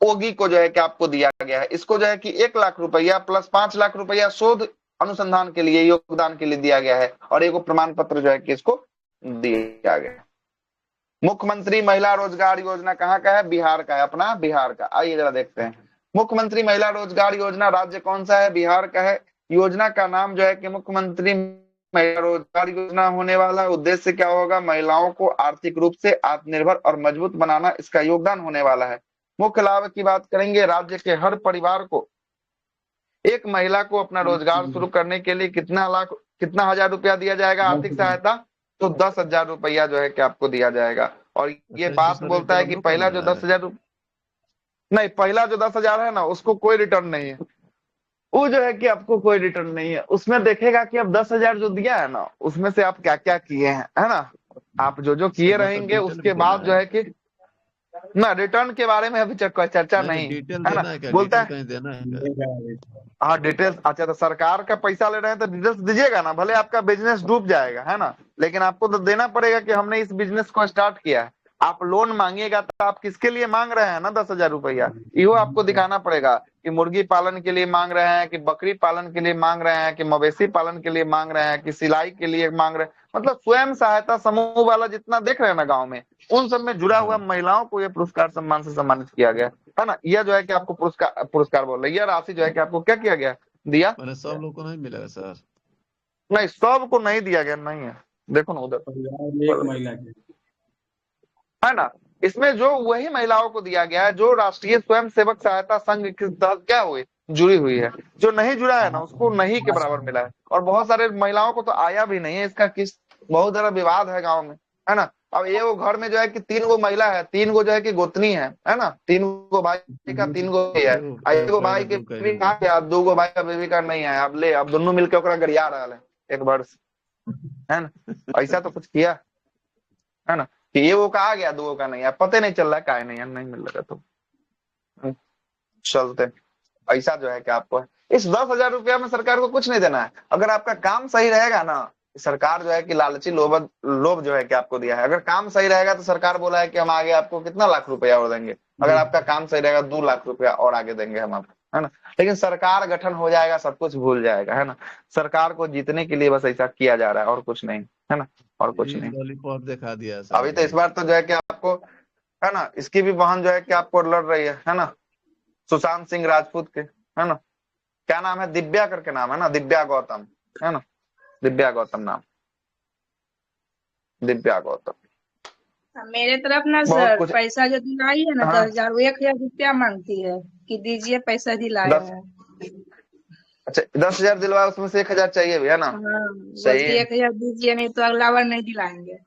ओगी को जो है कि आपको दिया गया है। इसको जो है कि 1 लाख रुपया प्लस 5 लाख रुपया शोध अनुसंधान के लिए, योगदान के लिए दिया गया है, और एक प्रमाण पत्र जो है कि इसको दिया गया है। मुख्यमंत्री महिला रोजगार योजना कहाँ का है? बिहार का है, अपना बिहार का। आइए जरा देखते हैं, मुख्यमंत्री महिला रोजगार योजना राज्य कौन सा है? बिहार का है। योजना का नाम जो है कि मुख्यमंत्री महिला रोजगार योजना होने वाला है। उद्देश्य क्या होगा? महिलाओं को आर्थिक रूप से आत्मनिर्भर और मजबूत बनाना इसका योगदान होने वाला है। मुख्य लाभ की बात करेंगे, राज्य के हर परिवार को, एक महिला को अपना रोजगार शुरू करने के लिए कितना हजार रुपया दिया जाएगा आर्थिक सहायता? तो 10,000 रुपया जो है कि आपको दिया जाएगा। और ये बात बोलता है कि पहला जो 10,000 नहीं, पहला जो 10,000 है ना, उसको कोई रिटर्न नहीं है, वो जो है कि आपको कोई रिटर्न नहीं है। उसमें देखेगा कि अब 10,000 जो दिया है ना, उसमें से आप क्या क्या किए हैं, है ना। आप जो जो किए रहेंगे उसके बाद जो है कि ना, रिटर्न के बारे में अभी चर्चा नहीं, डिटेल है ना। देना है क्या? बोलता है कहीं देना है क्या? हाँ डिटेल्स। अच्छा, तो सरकार का पैसा ले रहे हैं तो डिटेल्स दीजिएगा ना, भले आपका बिजनेस डूब जाएगा, है ना, लेकिन आपको तो देना पड़ेगा कि हमने इस बिजनेस को स्टार्ट किया है। आप लोन मांगिएगा तो आप किसके लिए मांग रहे हैं ना 10,000 रुपया, यो आपको दिखाना पड़ेगा कि मुर्गी पालन के लिए मांग रहे हैं, कि बकरी पालन के लिए मांग रहे हैं, कि मवेशी पालन के लिए मांग रहे हैं, कि सिलाई के लिए मांग रहे हैं। मतलब स्वयं सहायता समूह वाला जितना देख रहे हैं ना गाँव में, उन सब में जुड़ा हुआ महिलाओं को ये पुरस्कार सम्मान से सम्मानित किया गया, है ना। यह जो है कि आपको पुरस्कार बोल रही है, राशि जो है कि आपको क्या किया गया, दिया। मैंने सब लोग को नहीं मिलेगा सर? नहीं, सबको नहीं दिया गया, नहीं है, देखो ना उधर एक महिला के, है ना। इसमें जो वही महिलाओं को दिया गया है जो राष्ट्रीय स्वयं सेवक सहायता संघ के तहत क्या हुई, जुड़ी हुई है। जो नहीं जुड़ा है ना, उसको नहीं के बराबर मिला है। और बहुत सारे महिलाओं को तो आया भी नहीं है, इसका किस बहुत ज्यादा विवाद है गाँव में, है ना। अब ये वो घर में जो है कि 3 गो महिला है, 3 गो जो है कि गोतनी है ना, 3 गो भाई का 3 गो है, एक गो भाई के बीवी कहाँ गया, 2 गो भाई का बीवी का नहीं है। अब ले, अब दोनों मिलकर ओकरा गरिया रहा है एक वर्ष, है ना। ऐसा तो कुछ किया, है ना, कि ये वो कहा गया, 2 का नहीं है, पता नहीं चल रहा है, काय नहीं है, नहीं मिल रहा तो चलते। ऐसा जो है कि आपको इस 10,000 रुपया में सरकार को कुछ नहीं देना है। अगर आपका काम सही रहेगा ना, सरकार जो है कि लालची लोभ जो है कि आपको दिया है। अगर काम सही रहेगा तो सरकार बोला है कि हम आगे आपको कितना लाख रुपया और देंगे, अगर आपका काम सही रहेगा 2 लाख रुपया और आगे देंगे हम आपको, है ना। लेकिन सरकार गठन हो जाएगा, सब कुछ भूल जाएगा, है ना। सरकार को जीतने के लिए बस ऐसा किया जा रहा है, और कुछ नहीं, है ना, और कुछ नहीं। लॉलीपॉप दिखा दिया अभी तो इस बार तो जो है कि आपको, है ना, इसकी भी बहन जो है कि आपको लड़ रही है ना, सुशांत सिंह राजपूत के, है ना। क्या नाम है? दिव्या करके नाम है ना, दिव्या गौतम, है ना, दिव्या गौतम नाम, दिव्या गौतम। मेरे तरफ ना बहुत सर, कुछ। पैसा जो दिलाई है ना, हाँ। 10,000, वो 1,000 रुपया मांगती है कि दीजिए, पैसा दिलाया 10 है। अच्छा, 10,000 दिलवाया, उसमें से 1,000 चाहिए भी, है ना। हाँ, सही बोलती है। 1,000 दीजिए, नहीं तो अगला बार नहीं दिलाएंगे।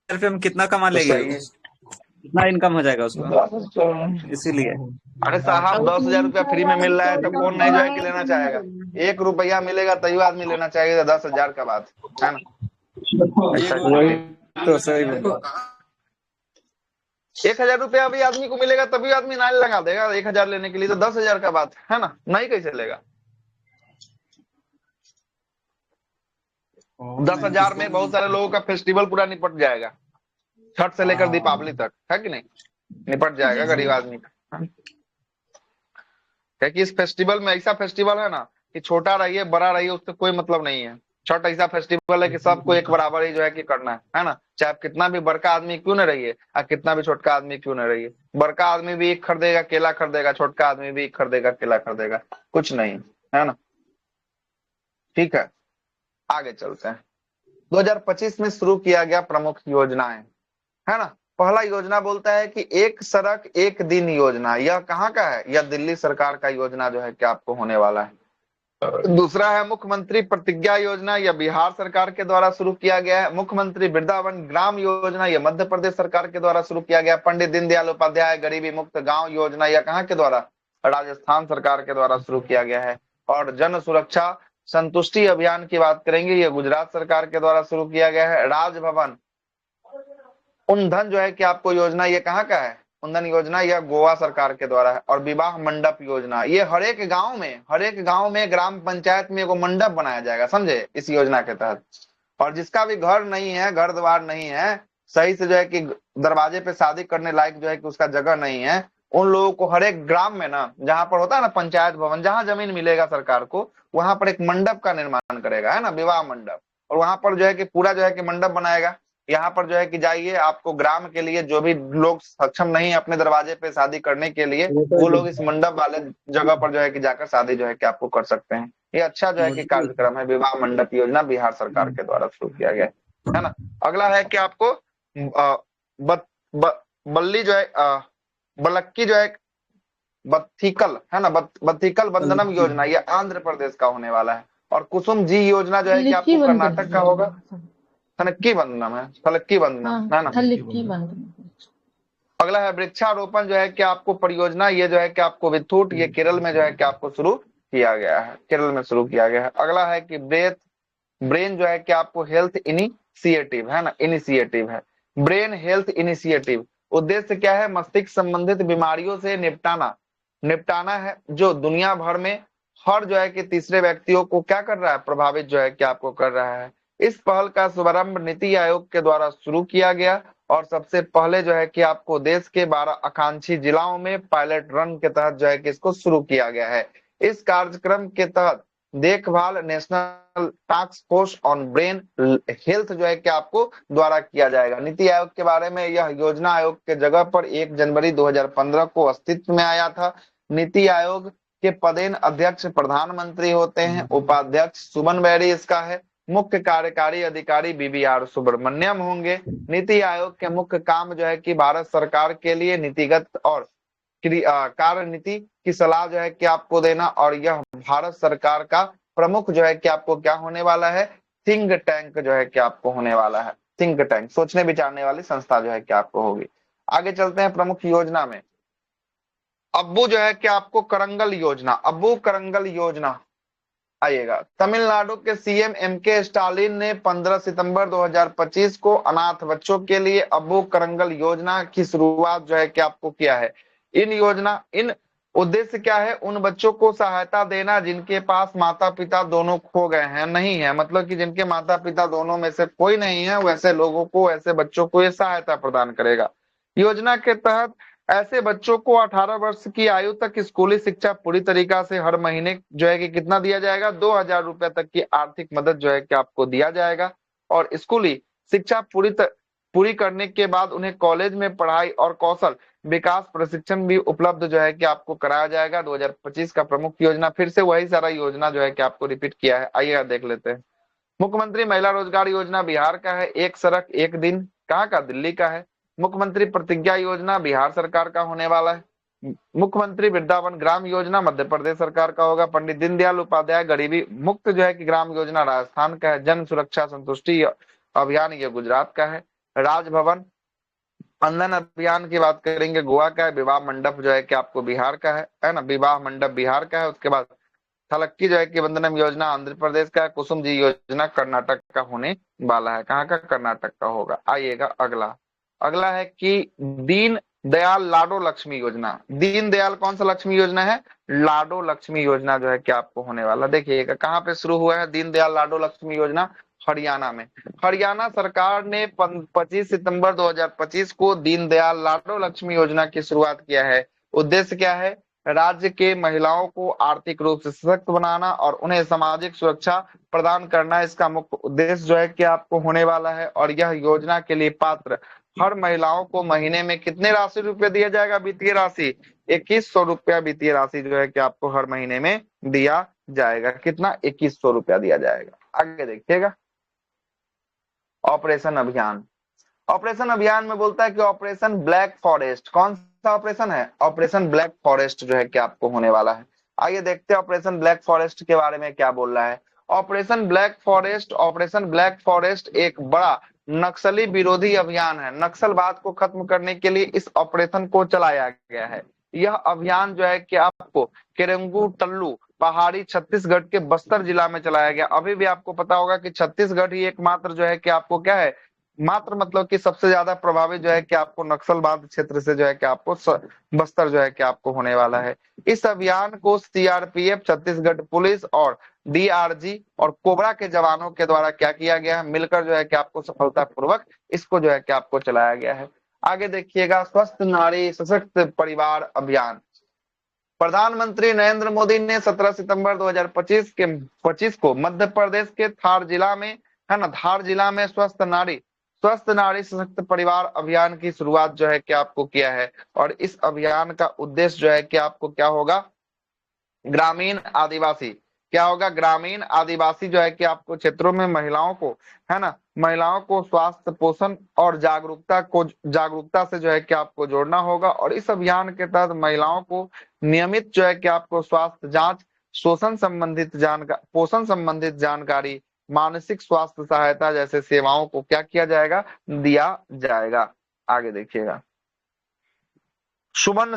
रुपये में कितना कमा तो लेगी, सही है। कितना इनकम हो जाएगा उसका, इसीलिए। अरे साहब, 10,000 रुपया फ्री में मिल रहा है तो कौन नहीं जो है कि लेना चाहेगा। 1 रुपया मिलेगा तभी आदमी लेना चाहिए, 10,000 का बात, है ना। तो सही बोला। 1,000 रुपया भी आदमी को मिलेगा तभी आदमी नाल लगा देगा 1,000 लेने के लिए, तो 10,000 का बात है ना, नहीं कैसे लेगा। 10,000 में बहुत सारे लोगों का फेस्टिवल पूरा निपट जाएगा, छठ से लेकर दीपावली तक, है कि नहीं, निपट जाएगा गरीब आदमी का। क्योंकि इस फेस्टिवल में, ऐसा फेस्टिवल है ना कि छोटा रहिए बड़ा रहिए उससे कोई मतलब नहीं है। छठ ऐसा फेस्टिवल है कि सबको एक बराबर ही जो है कि करना है ना। चाहे आप कितना भी बड़का आदमी क्यों न रहिए और कितना भी छोटका आदमी क्यों न रहिए, बड़का आदमी भी एक खरीदेगा केला खरीदेगा, छोटका आदमी भी एक खरीदेगा केला खरीदेगा, कुछ नहीं, है ना। ठीक है, आगे चलते हैं। 2025 में शुरू किया गया प्रमुख योजनाएं, है ना। पहला योजना बोलता है कि एक सड़क एक दिन योजना। यह कहाँ का है? यह दिल्ली सरकार का योजना जो है कि आपको होने वाला है। दूसरा है मुख्यमंत्री प्रतिज्ञा योजना, यह बिहार सरकार के द्वारा शुरू किया गया है। मुख्यमंत्री वृंदावन ग्राम योजना, यह मध्य प्रदेश सरकार के द्वारा शुरू किया गया। पंडित दीनदयाल उपाध्याय गरीबी मुक्त गांव योजना, यह कहाँ के द्वारा? राजस्थान सरकार के द्वारा शुरू किया गया है। और जन सुरक्षा संतुष्टि अभियान की बात करेंगे, यह गुजरात सरकार के द्वारा शुरू किया गया है। राजभवन उन्धन जो है कि आपको योजना, ये कहाँ का है? उन्धन योजना, यह गोवा सरकार के द्वारा है। और विवाह मंडप योजना, ये हर एक गांव में ग्राम पंचायत में एगो मंडप बनाया जाएगा, समझे, इस योजना के तहत। और जिसका भी घर नहीं है, घर द्वार नहीं है, सही से जो है कि दरवाजे पे शादी करने लायक जो है कि उसका जगह नहीं है, उन लोगों को हर एक ग्राम में ना, जहां पर होता है ना पंचायत भवन, जहां जमीन मिलेगा सरकार को, वहां पर एक मंडप का निर्माण करेगा, है ना, विवाह मंडप। और वहां पर जो है कि पूरा जो है कि मंडप बनाएगा। यहाँ पर जो है कि जाइए, आपको ग्राम के लिए जो भी लोग सक्षम नहीं है अपने दरवाजे पे शादी करने के लिए, वो लोग इस मंडप वाले जगह पर जो है कि जाकर शादी जो है कि आपको कर सकते हैं। ये अच्छा जो है कि कार्यक्रम है, विवाह मंडप योजना बिहार सरकार के द्वारा शुरू किया गया है ना। अगला है कि आपको बल्ली जो है बलक्की जो है बत्थिकल, है ना, बत्थिकल बंधनम योजना, ये आंध्र प्रदेश का होने वाला है। और कुसुम जी योजना जो है कि आपको कर्नाटक का होगा। थलक्की बंधनम है, थलक्की बंधनम, है ना। अगला है वृक्षारोपण जो है कि आपको परियोजना, ये जो है कि आपको विथुट, ये केरल में जो है कि आपको शुरू किया गया है, केरल में शुरू किया गया है। अगला है कि ब्रेन जो है कि आपको हेल्थ इनिशिएटिव, है ना, इनिशिएटिव है, ब्रेन हेल्थ इनिशिएटिव। उद्देश्य क्या है? मस्तिष्क संबंधित बीमारियों से निपटाना है, जो दुनिया भर में हर जो है कि तीसरे व्यक्तियों को क्या कर रहा है, प्रभावित जो है कि आपको कर रहा है। इस पहल का शुभारंभ नीति आयोग के द्वारा शुरू किया गया और सबसे पहले जो है कि आपको देश के 12 आकांक्षी जिलाओं में पायलट रन के तहत जो है कि इसको शुरू किया गया है। इस कार्यक्रम के तहत देखभाल national task force on brain health जो है कि आपको द्वारा किया जाएगा। नीति आयोग के बारे में, यह योजना आयोग के जगह पर 1 जनवरी 2015 को अस्तित्व में आया था। नीति आयोग के पदेन अध्यक्ष प्रधानमंत्री होते हैं, उपाध्यक्ष सुमन बैरी इसका है, मुख्य कार्यकारी अधिकारी BVR सुब्रमण्यम होंगे। नीति आयोग के मुख्य काम जो है कि भारत सरकार के लिए नीतिगत और कार्य नीति की सलाह जो है कि आपको देना, और यह भारत सरकार का प्रमुख जो है कि आपको क्या होने वाला है, थिंक टैंक जो है कि आपको होने वाला है। थिंक टैंक, सोचने विचारने वाली संस्था जो है कि आपको होगी। आगे चलते हैं प्रमुख योजना में। अब्बू जो है कि आपको करंगल योजना, अब्बू करंगल योजना आइएगा। तमिलनाडु के CM MK स्टालिन ने 15 सितंबर 2025 को अनाथ बच्चों के लिए अब्बू करंगल योजना की शुरुआत जो है कि आपको किया है। इन उद्देश्य क्या है? उन बच्चों को सहायता देना जिनके पास माता पिता दोनों खो गए हैं, नहीं है, मतलब कि जिनके माता पिता दोनों में से कोई नहीं है, वैसे लोगों को, ऐसे बच्चों को ये सहायता प्रदान करेगा। योजना के तहत ऐसे बच्चों को 18 वर्ष की आयु तक स्कूली शिक्षा पूरी तरीका से हर महीने जो है कि कितना दिया जाएगा, 2000 रुपए तक की आर्थिक मदद जो है कि आपको दिया जाएगा। और स्कूली शिक्षा पूरी करने के बाद उन्हें कॉलेज में पढ़ाई और कौशल विकास प्रशिक्षण भी उपलब्ध जो है कि आपको कराया जाएगा। 2025 का प्रमुख योजना, फिर से वही सारा योजना जो है कि आपको रिपीट किया है। आइए देख लेते हैं। मुख्यमंत्री महिला रोजगार योजना बिहार का है, एक सड़क एक दिन, कहाँ का? दिल्ली का है। मुख्यमंत्री प्रतिज्ञा योजना बिहार सरकार का होने वाला है। मुख्यमंत्री वृंदावन ग्राम योजना मध्य प्रदेश सरकार का होगा। पंडित दीनदयाल उपाध्याय गरीबी मुक्त जो है कि ग्राम योजना राजस्थान का है। जन सुरक्षा संतुष्टि अभियान ये गुजरात का है। राजभवन अंदन अभियान की बात करेंगे, गोवा का है। विवाह मंडप जो है कि आपको बिहार का है ना, विवाह मंडप बिहार का है। उसके बाद थलक्की जो है कि वंदनम योजना आंध्र प्रदेश का है। कुसुम जी योजना कर्नाटक का होने वाला है। कहाँ का? कर्नाटक का होगा। आइएगा अगला है कि दीन दयाल लाडो लक्ष्मी योजना। दीन दयाल कौन सा लक्ष्मी योजना है? लाडो लक्ष्मी योजना जो है कि आपको होने वाला। देखिएगा कहाँ पे शुरू हुआ है दीन दयाल लाडो लक्ष्मी योजना? हरियाणा में। हरियाणा सरकार ने 25 सितंबर 2025 को दीन दयाल लाडो लक्ष्मी योजना की शुरुआत किया है। उद्देश्य क्या है? राज्य के महिलाओं को आर्थिक रूप से सशक्त बनाना और उन्हें सामाजिक सुरक्षा प्रदान करना इसका मुख्य उद्देश्य जो है कि आपको होने वाला है। और यह योजना के लिए पात्र हर महिलाओं को महीने में कितने राशि रुपए दिया जाएगा? वित्तीय राशि 2100 रुपया वित्तीय राशि जो है कि आपको हर महीने में दिया जाएगा। कितना? 2100 रुपया दिया जाएगा। आगे देखिएगा ऑपरेशन अभियान। ऑपरेशन अभियान में बोलता है कि ऑपरेशन ब्लैक फॉरेस्ट। कौन सा ऑपरेशन है? ऑपरेशन ब्लैक फॉरेस्ट जो है कि आपको होने वाला है। आइए देखते हैं ऑपरेशन ब्लैक फॉरेस्ट के बारे में क्या बोल रहा है। ऑपरेशन ब्लैक फॉरेस्ट एक बड़ा नक्सली विरोधी अभियान है। नक्सलवाद को खत्म करने के लिए इस ऑपरेशन को चलाया गया है। यह अभियान जो है कि आपको केरंगू टल्लू पहाड़ी छत्तीसगढ़ के बस्तर जिला में चलाया गया। अभी भी आपको पता होगा कि छत्तीसगढ़ ही एकमात्र जो है कि आपको क्या है, मात्र मतलब कि सबसे ज्यादा प्रभावित जो है कि आपको नक्सलवाद क्षेत्र से जो है कि आपको बस्तर जो है कि आपको होने वाला है। इस अभियान को CRPF छत्तीसगढ़ पुलिस और DRG और कोबरा के जवानों के द्वारा क्या किया गया है, मिलकर जो है कि आपको सफलतापूर्वक इसको जो है कि आपको चलाया गया है। आगे देखिएगा, स्वस्थ नारी सशक्त परिवार अभियान। प्रधानमंत्री नरेंद्र मोदी ने 17 सितंबर 2025 को मध्य प्रदेश के धार जिला में, है ना, धार जिला में स्वस्थ नारी सशक्त परिवार अभियान की शुरुआत जो है कि आपको किया है। और इस अभियान का उद्देश्य जो है कि आपको क्या होगा, ग्रामीण आदिवासी, क्या होगा, ग्रामीण आदिवासी जो है कि आपको क्षेत्रों में महिलाओं को, है ना, महिलाओं को स्वास्थ्य पोषण और जागरूकता से जो है कि आपको जोड़ना होगा। और इस अभियान के तहत महिलाओं को नियमित जो है कि आपको स्वास्थ्य जांच, पोषण संबंधित जानकारी, मानसिक स्वास्थ्य सहायता जैसे सेवाओं को क्या किया जाएगा, दिया जाएगा। आगे देखिएगा, सुमन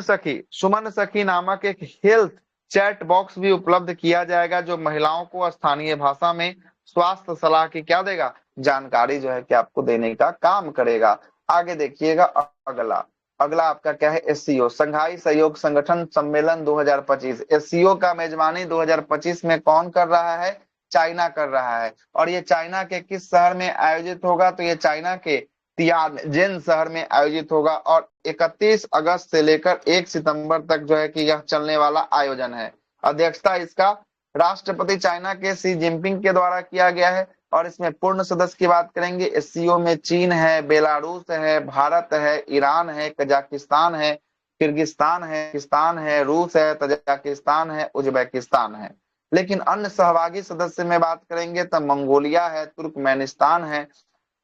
सखी नामक एक हेल्थ चैट बॉक्स भी उपलब्ध किया जाएगा, जो महिलाओं को स्थानीय भाषा में स्वास्थ्य सलाह की क्या देगा, जानकारी जो है कि आपको देने का काम करेगा। आगे देखिएगा, अगला आपका क्या है, एससीओ, संघाई सहयोग संगठन सम्मेलन 2025। एससीओ का मेजबानी 2025 में कौन कर रहा है, चाइना कर रहा है। और ये चाइना के किस शहर में आयोजित होगा, तो ये चाइना के तियानजिन शहर में आयोजित होगा। और 31 अगस्त से लेकर 1 सितंबर तक जो है कि यह चलने वाला आयोजन है। अध्यक्षता इसका राष्ट्रपति चाइना के शी जिनपिंग के द्वारा किया गया है। और इसमें पूर्ण सदस्य की बात करेंगे, एससीओ में चीन है, बेलारूस है, भारत है, ईरान है, कजाकिस्तान है, किर्गिस्तान है, पाकिस्तान है, रूस है, तजाकिस्तान है, उज्बेकिस्तान है। लेकिन अन्य सहभागी सदस्य में बात करेंगे तो मंगोलिया है, तुर्कमेनिस्तान है,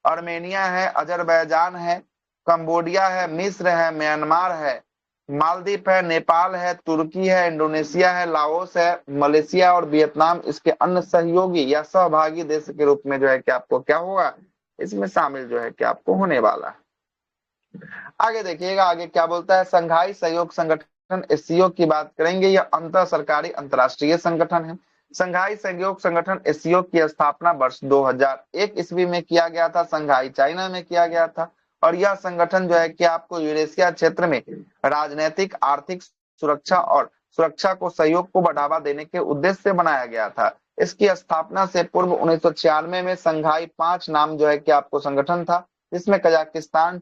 आर्मेनिया है, अजरबैजान है, कंबोडिया है, मिस्र है, म्यांमार है, मालदीव है, नेपाल है, तुर्की है, इंडोनेशिया है, लाओस है, मलेशिया और वियतनाम इसके अन्य सहयोगी या सहभागी देश के रूप में जो है कि आपको क्या होगा, इसमें शामिल जो है कि आपको होने वाला है। आगे देखिएगा, आगे क्या बोलता है, संघाई सहयोग संगठन एससीओ की बात करेंगे। यह अंतर सरकारी अंतरराष्ट्रीय संगठन है। संघाई सहयोग संगठन एससीओ की स्थापना वर्ष 2001 ईस्वी में किया गया था, संघाई चाइना में किया गया था। और यह संगठन जो है कि आपको यूरेशिया क्षेत्र में राजनीतिक, आर्थिक सुरक्षा को सहयोग को बढ़ावा देने के उद्देश्य से बनाया गया था। इसकी स्थापना से पूर्व 1996 में संघाई 5 नाम जो है कि आपको संगठन था, जिसमें कजाकिस्तान,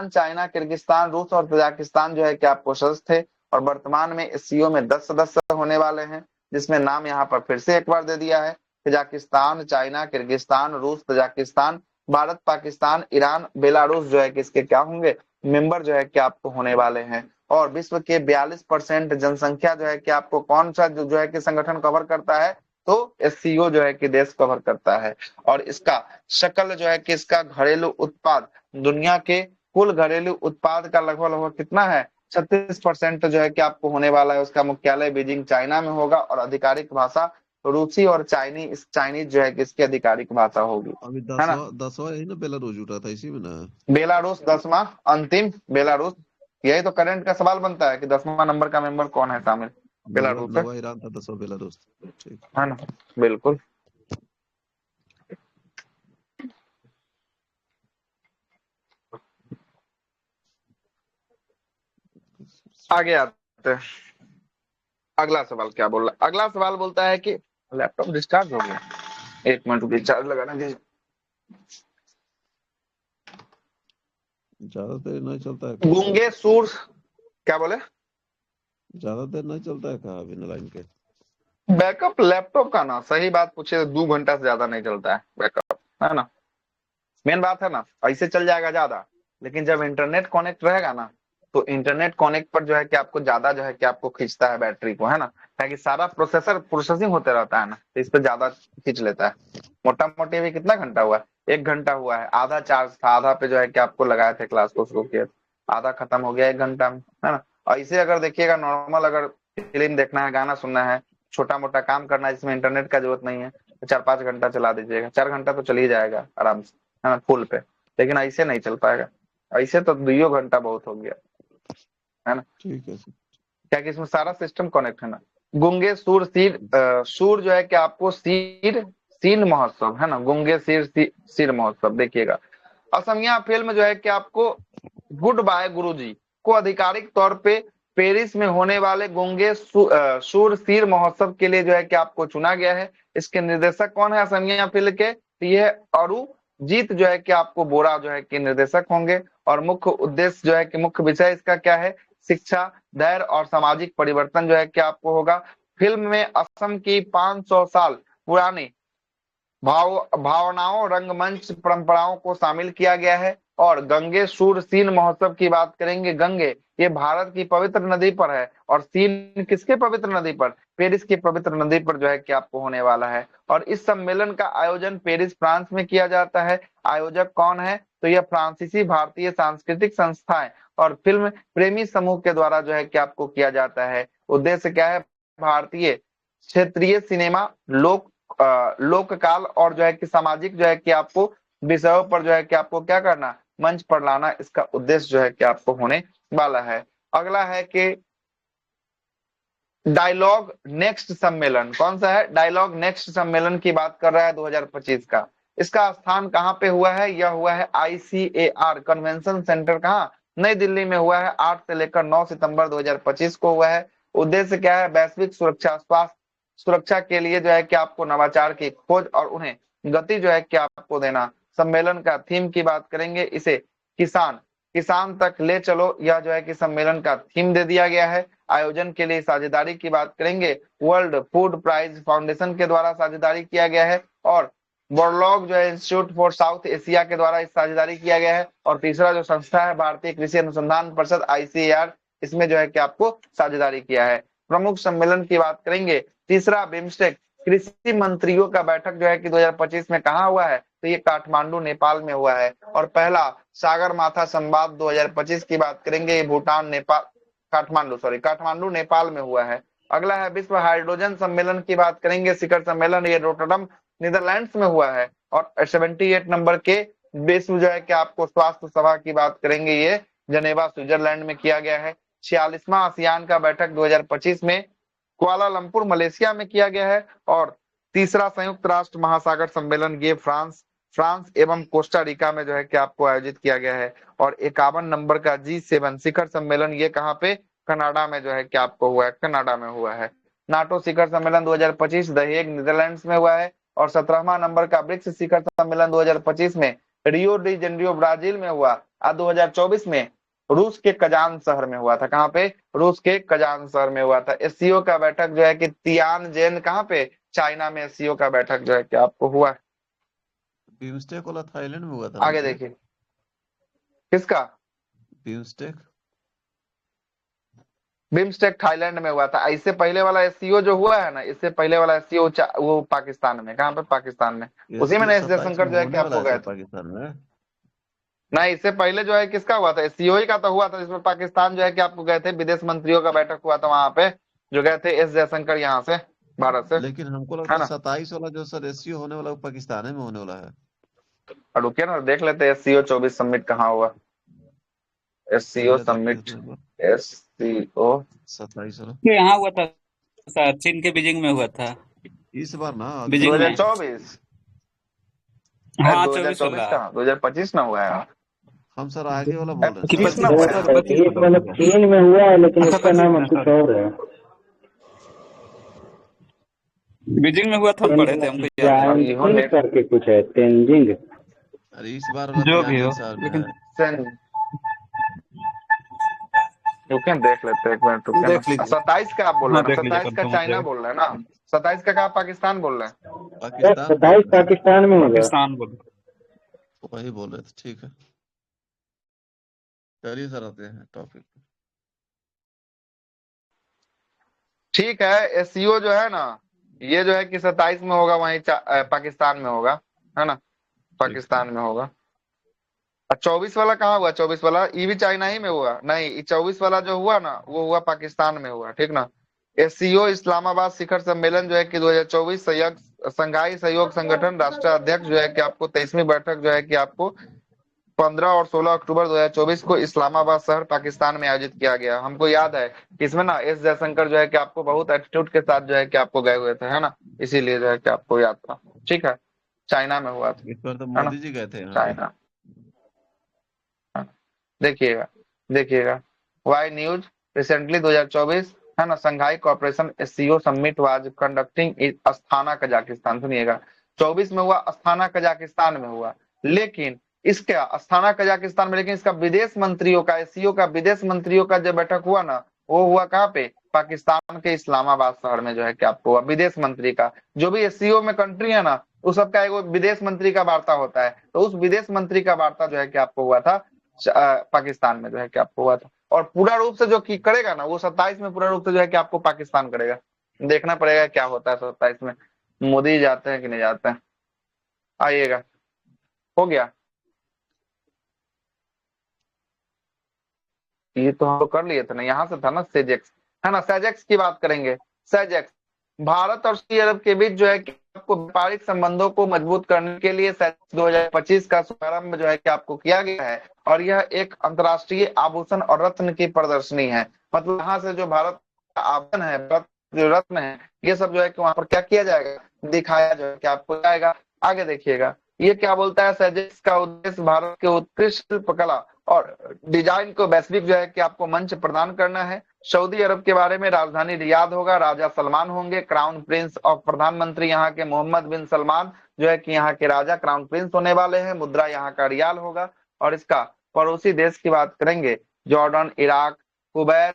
चाइना, किर्गिस्तान, रूस और तजाकिस्तान जो है कि आपको सदस्य थे। और वर्तमान में एससीओ में 10 सदस्य होने वाले हैं, जिसमें नाम यहाँ पर फिर से एक बार दे दिया है, कजाकिस्तान, चाइना, किर्गिस्तान, रूस, Tajikistan, Bharat, Pakistan, Iran, Belarus जो है कि इसके क्या होंगे, मेंबर जो है कि आपको होने वाले हैं। और विश्व के 42% जनसंख्या जो है कि आपको कौन सा जो है कि संगठन कवर करता है, तो एससीओ जो है कि देश कवर करता है। और इसका शकल जो है कि इसका घरेलू उत्पाद, दुनिया के कुल घरेलू उत्पाद का लगभग कितना है, 36% जो है कि आपको होने वाला है। उसका मुख्यालय बीजिंग चाइना में होगा और आधिकारिक भाषा रूसी और चाइनीज जो है कि इसकी आधिकारिक भाषा होगी, अभी है ना। 10वां यही ना बेलारूस जुटा था इसी में ना। बेलारूस 10वां, अंतिम बेलारूस। यही तो करंट का सवाल बनता है कि 10वां नंबर का मेंबर कौन है शामिल, बेलारूस है, 9वां ईरान था, 10वां बेलारूस। ठीक है ना, बिल्कुल। आगे आते हैं, अगला सवाल क्या बोल रहा है। अगला सवाल बोलता है कि लैपटॉप डिस्चार्ज हो गया, 1 मिनट रुकिए, चार्ज लगाना दीजिए। ज्यादा देर नहीं चलता है, गूंगे सूर, क्या बोले, ज्यादा देर नहीं चलता है कहा बिना लाइन के। बैकअप लैपटॉप का ना, सही बात पूछे तो 2 घंटा से ज्यादा नहीं चलता है बैकअप, है ना। मेन बात है ना, ऐसे चल जाएगा ज्यादा, लेकिन जब इंटरनेट कनेक्ट रहेगा ना, तो इंटरनेट कनेक्ट पर जो है कि आपको ज्यादा जो है कि आपको खींचता है बैटरी को, है ना, ताकि सारा प्रोसेसिंग होते रहता है ना, तो इस पर ज्यादा खींच लेता है। मोटा मोटी अभी कितना घंटा हुआ है, 1 घंटा हुआ है। आधा चार्ज था, आधा पे जो है कि आपको लगाए थे क्लास को, उसको किया, आधा खत्म हो गया 1 घंटा में, है ना। ऐसे अगर देखिएगा, नॉर्मल अगर फिल्म देखना है, गाना सुनना है, छोटा मोटा काम करना है जिसमें इंटरनेट का जरूरत नहीं है, तो 4-5 घंटा चला दीजिएगा, 4 घंटा तो चल ही जाएगा आराम से, है ना, फुल पे। लेकिन ऐसे नहीं चल पाएगा, ऐसे तो 2 घंटा बहुत हो गया, है ना। ठीक है सर। क्या कि इसमें सारा सिस्टम कनेक्ट है ना। गुंगे सूर सूर जो है कि आपको सीन महोत्सव, है ना, गुंगे सीर महोत्सव देखिएगा। असमिया फिल्म जो है कि आपको गुड बाय गुरुजी को आधिकारिक तौर पे पेरिस में होने वाले गुंगे सूर सीर महोत्सव के लिए जो है कि आपको चुना गया है। इसके निर्देशक कौन है असमिया फिल्म के, ये जीत जो है कि आपको बोरा जो है कि निर्देशक होंगे, और मुख्य उद्देश्य जो है कि मुख्य विषय इसका क्या है, शिक्षा, धैर्य और सामाजिक परिवर्तन जो है कि आपको होगा। फिल्म में असम की 500 साल पुरानी भावनाओं, रंगमंच परंपराओं को शामिल किया गया है। और गंगे सूर सीन महोत्सव की बात करेंगे। गंगे ये भारत की पवित्र नदी पर है, और सीन किसके पवित्र नदी पर, पेरिस की पवित्र नदी पर जो है कि आपको होने वाला है। और इस सम्मेलन का आयोजन पेरिस फ्रांस में किया जाता है। आयोजक कौन है, तो यह फ्रांसीसी भारतीय सांस्कृतिक संस्थाएं और फिल्म प्रेमी समूह के द्वारा जो है कि आपको किया जाता है। उद्देश्य क्या है, भारतीय क्षेत्रीय सिनेमा, लोककाल और जो है कि सामाजिक जो है कि आपको विषयों पर जो है कि आपको क्या करना, मंच पर लाना, इसका उद्देश्य जो है कि आपको होने वाला है। अगला है कि डायलॉग नेक्स्ट सम्मेलन। कौन सा है, डायलॉग नेक्स्ट सम्मेलन की बात कर रहा है 2025 का। इसका स्थान कहां पे हुआ है, यह हुआ है ICAR कन्वेंशन सेंटर, कहां, नई दिल्ली में हुआ है। 8 से लेकर 9 सितंबर 2025 को हुआ है। उद्देश्य क्या है, वैश्विक सुरक्षा, स्वास्थ्य सुरक्षा के लिए जो है कि आपको नवाचार की खोज और उन्हें गति जो है कि आपको देना। सम्मेलन का थीम की बात करेंगे, इसे किसान किसान तक ले चलो, यह जो है कि सम्मेलन का थीम दे दिया गया है। आयोजन के लिए साझेदारी की बात करेंगे, वर्ल्ड फूड प्राइज फाउंडेशन के द्वारा साझेदारी किया गया है, और बोरलॉग जो है इंस्टीट्यूट फॉर साउथ एशिया के द्वारा इस साझेदारी किया गया है। और तीसरा जो संस्था है, भारतीय कृषि अनुसंधान परिषद ICAR, इसमें जो है कि आपको साझेदारी किया है। प्रमुख सम्मेलन की बात करेंगे, तीसरा बिम्स्टेक कृषि मंत्रियों का बैठक जो है कि 2025 में कहा हुआ है, तो ये काठमांडू नेपाल में हुआ है। और पहला सागर माथा संवाद 2025 की बात करेंगे, भूटान नेपाल काठमांडू नेपाल में हुआ है। अगला है विश्व हाइड्रोजन सम्मेलन की बात करेंगे, शिखर सम्मेलन, ये रोटरडम नीदरलैंड्स में हुआ है। और 78 नंबर के विश्व जो है कि आपको स्वास्थ्य सभा की बात करेंगे, ये जनेवा स्विट्जरलैंड में किया गया है। 46वां आसियान का बैठक 2025 में कुआलालंपुर मलेशिया में किया गया है। और तीसरा संयुक्त राष्ट्र महासागर सम्मेलन, ये फ्रांस एवं कोस्टा रिका में जो है कि आपको आयोजित किया गया है। और 51 नंबर का G7 शिखर सम्मेलन, ये कहाँ पे, कनाडा में जो है कि आपको हुआ है, कनाडा में हुआ है। नाटो शिखर सम्मेलन 2025 द हेग नीदरलैंड्स में हुआ है। और 17वां नंबर का ब्रिक्स शिखर सम्मेलन 2025 में रियो डी जेनेरियो ब्राजील में हुआ। 2024 में रूस के कजान शहर में हुआ था। कहाँ पे, रूस के कजान शहर में हुआ था। SCO का बैठक जो है कि तियानजिन, कहाँ पे, चाइना में SCO का बैठक जो है कि आपको हुआ। बिम्स्टेक वाला थाईलैंड में हुआ था। आगे देखिए, किसका, बिम्स्टेक बिम्स्टेक थाईलैंड में हुआ था। इससे पहले वाला SCO जो हुआ है ना, इससे पहले वाला SCO वो पाकिस्तान में, कहाँ पे, पाकिस्तान में। उसी में एस जयशंकर जो है कि आपको गए थे पाकिस्तान में। नहीं, इससे पहले जो है किसका हुआ था, SCO ही का तो हुआ था, जिसमें पाकिस्तान जो है कि आपको गए थे, विदेश मंत्रियों का बैठक हुआ था वहां पे, जो गए थे एस जयशंकर यहाँ से, भारत से। लेकिन हमको है लगता है ना, 27 वाला जो सर SCO होने वाला वो पाकिस्तान में होने वाला है। और रुकिए ना, देख लेते SCO 24 समिट कहाँ हुआ। SCO समिट, SCO 27 वाला ये यहाँ हुआ था सर, चीन के बीजिंग में हुआ था। इस बार ना बीजिंग में 2024, हाँ 2024 24 कहाँ, 2025 में हुआ है। हम सर आगे वाला बोल रहे हैं कि सर। 25 में हुआ है। 25 मतलब चीन में हुआ है, लेकिन अच्छा, उसका 25 नाम में, अब कुछ sorry। और है। बीजिंग में हुआ था, हम पढ़े थे, हमको याद है। अब इहो तेंजिंग नेट करके कुछ है, तेंजिंग। अरे इस बार वाला जो भी हो, तियानजिन शहर में लेकिन है। सेन, रुके देख लेते हैं एक मिनट, रुके ना। देख लीजिए। 27 का आप बोल रहे हाँ हैं देख ना, लीजिए, 27 का कंफर्म हो चाइना जाएगा। बोल रहे हैं ना, 27 का कहा पाकिस्तान बोल रहे हैं। पाकिस्तान 27 पाकिस्तान में होगा। पाकिस्तान बोलो। वही बोल रहे थे, ठीक है। चलिए सर आते हैं टॉपिक। ठीक है, SCO जो है ना, ये जो है कि 27 में होगा, वहीं पाकिस्तान में होगा, है ना, पाकिस्तान में होगा। और 24 वाला कहाँ हुआ, 24 वाला ये भी चाइना ही में हुआ, नहीं 24 वाला जो हुआ ना, वो हुआ पाकिस्तान में हुआ, ठीक ना। SCO इस्लामाबाद शिखर सम्मेलन जो है कि 2024 संघाई सहयोग संगठन राष्ट्र अध्यक्ष जो है कि आपको 23वीं बैठक जो है कि आपको 15 और 16 अक्टूबर 2024 को इस्लामाबाद शहर पाकिस्तान में आयोजित किया गया। हमको याद है कि इसमें ना एस जयशंकर जो है कि आपको बहुत एटीट्यूड के साथ जो है कि आपको गए हुए थे, है ना, इसीलिए जो है कि आपको याद था। ठीक है, चाइना में हुआ था, इस बार तो है ना, मोदी जी गए थे यहाँ पे। चाइना। देखिएगा देखिएगा, वाई न्यूज रिसेंटली 2024, है ना, संघाई corporation SCO summit was conducting Asthana Kazakhstan. सुनिएगा, 24 में हुआ, अस्थाना कजाकिस्तान में हुआ। लेकिन इसका अस्थाना कजाकिस्तान में, लेकिन इसका विदेश मंत्रियों का, एससीओ का विदेश मंत्रियों का जब बैठक हुआ ना, वो हुआ कहाँ पे, पाकिस्तान के इस्लामाबाद शहर में जो है कि आपको हुआ। विदेश मंत्री का, जो भी एससीओ में कंट्री है ना, उस सबका एक विदेश मंत्री का वार्ता होता है, तो उस विदेश मंत्री का वार्ता जो है कि आपको हुआ था पाकिस्तान में जो है कि आपको हुआ था। और पूरा रूप से जो की करेगा ना, वो 27 में पूरा रूप से जो है कि आपको पाकिस्तान करेगा। देखना पड़ेगा क्या होता है 27 में, मोदी जाते हैं कि नहीं जाते हैं। आइएगा, हो गया ये तो हम लोग कर लिए थे ना, यहाँ से था ना सेजेक्स, है ना। सेजेक्स की बात करेंगे। सेजेक्स भारत और सऊदी अरब के बीच जो है कि आपको व्यापारिक संबंधों को मजबूत करने के लिए 2025 का शुभारंभ जो है कि आपको किया गया है। और यह एक अंतर्राष्ट्रीय आभूषण और रत्न की प्रदर्शनी है। मतलब यहाँ से जो भारत का आभूषण है, भारत जो रत्न है, ये सब जो है कि वहां पर क्या किया जाएगा, दिखाया जो है कि आपको जाएगा। आगे देखिएगा ये क्या बोलता है, सेजेक्स का उद्देश्य भारत के उत्कृष्ट शिल्पकला और डिजाइन को वैश्विक जो है कि आपको मंच प्रदान करना है। सऊदी अरब के बारे में, राजधानी रियाद होगा, राजा सलमान होंगे, क्राउन प्रिंस और प्रधानमंत्री यहाँ के मोहम्मद बिन सलमान जो है कि यहाँ के राजा क्राउन प्रिंस होने वाले हैं। मुद्रा यहाँ का रियाल होगा। और इसका पड़ोसी देश की बात करेंगे, जॉर्डन, इराक, कुवैत,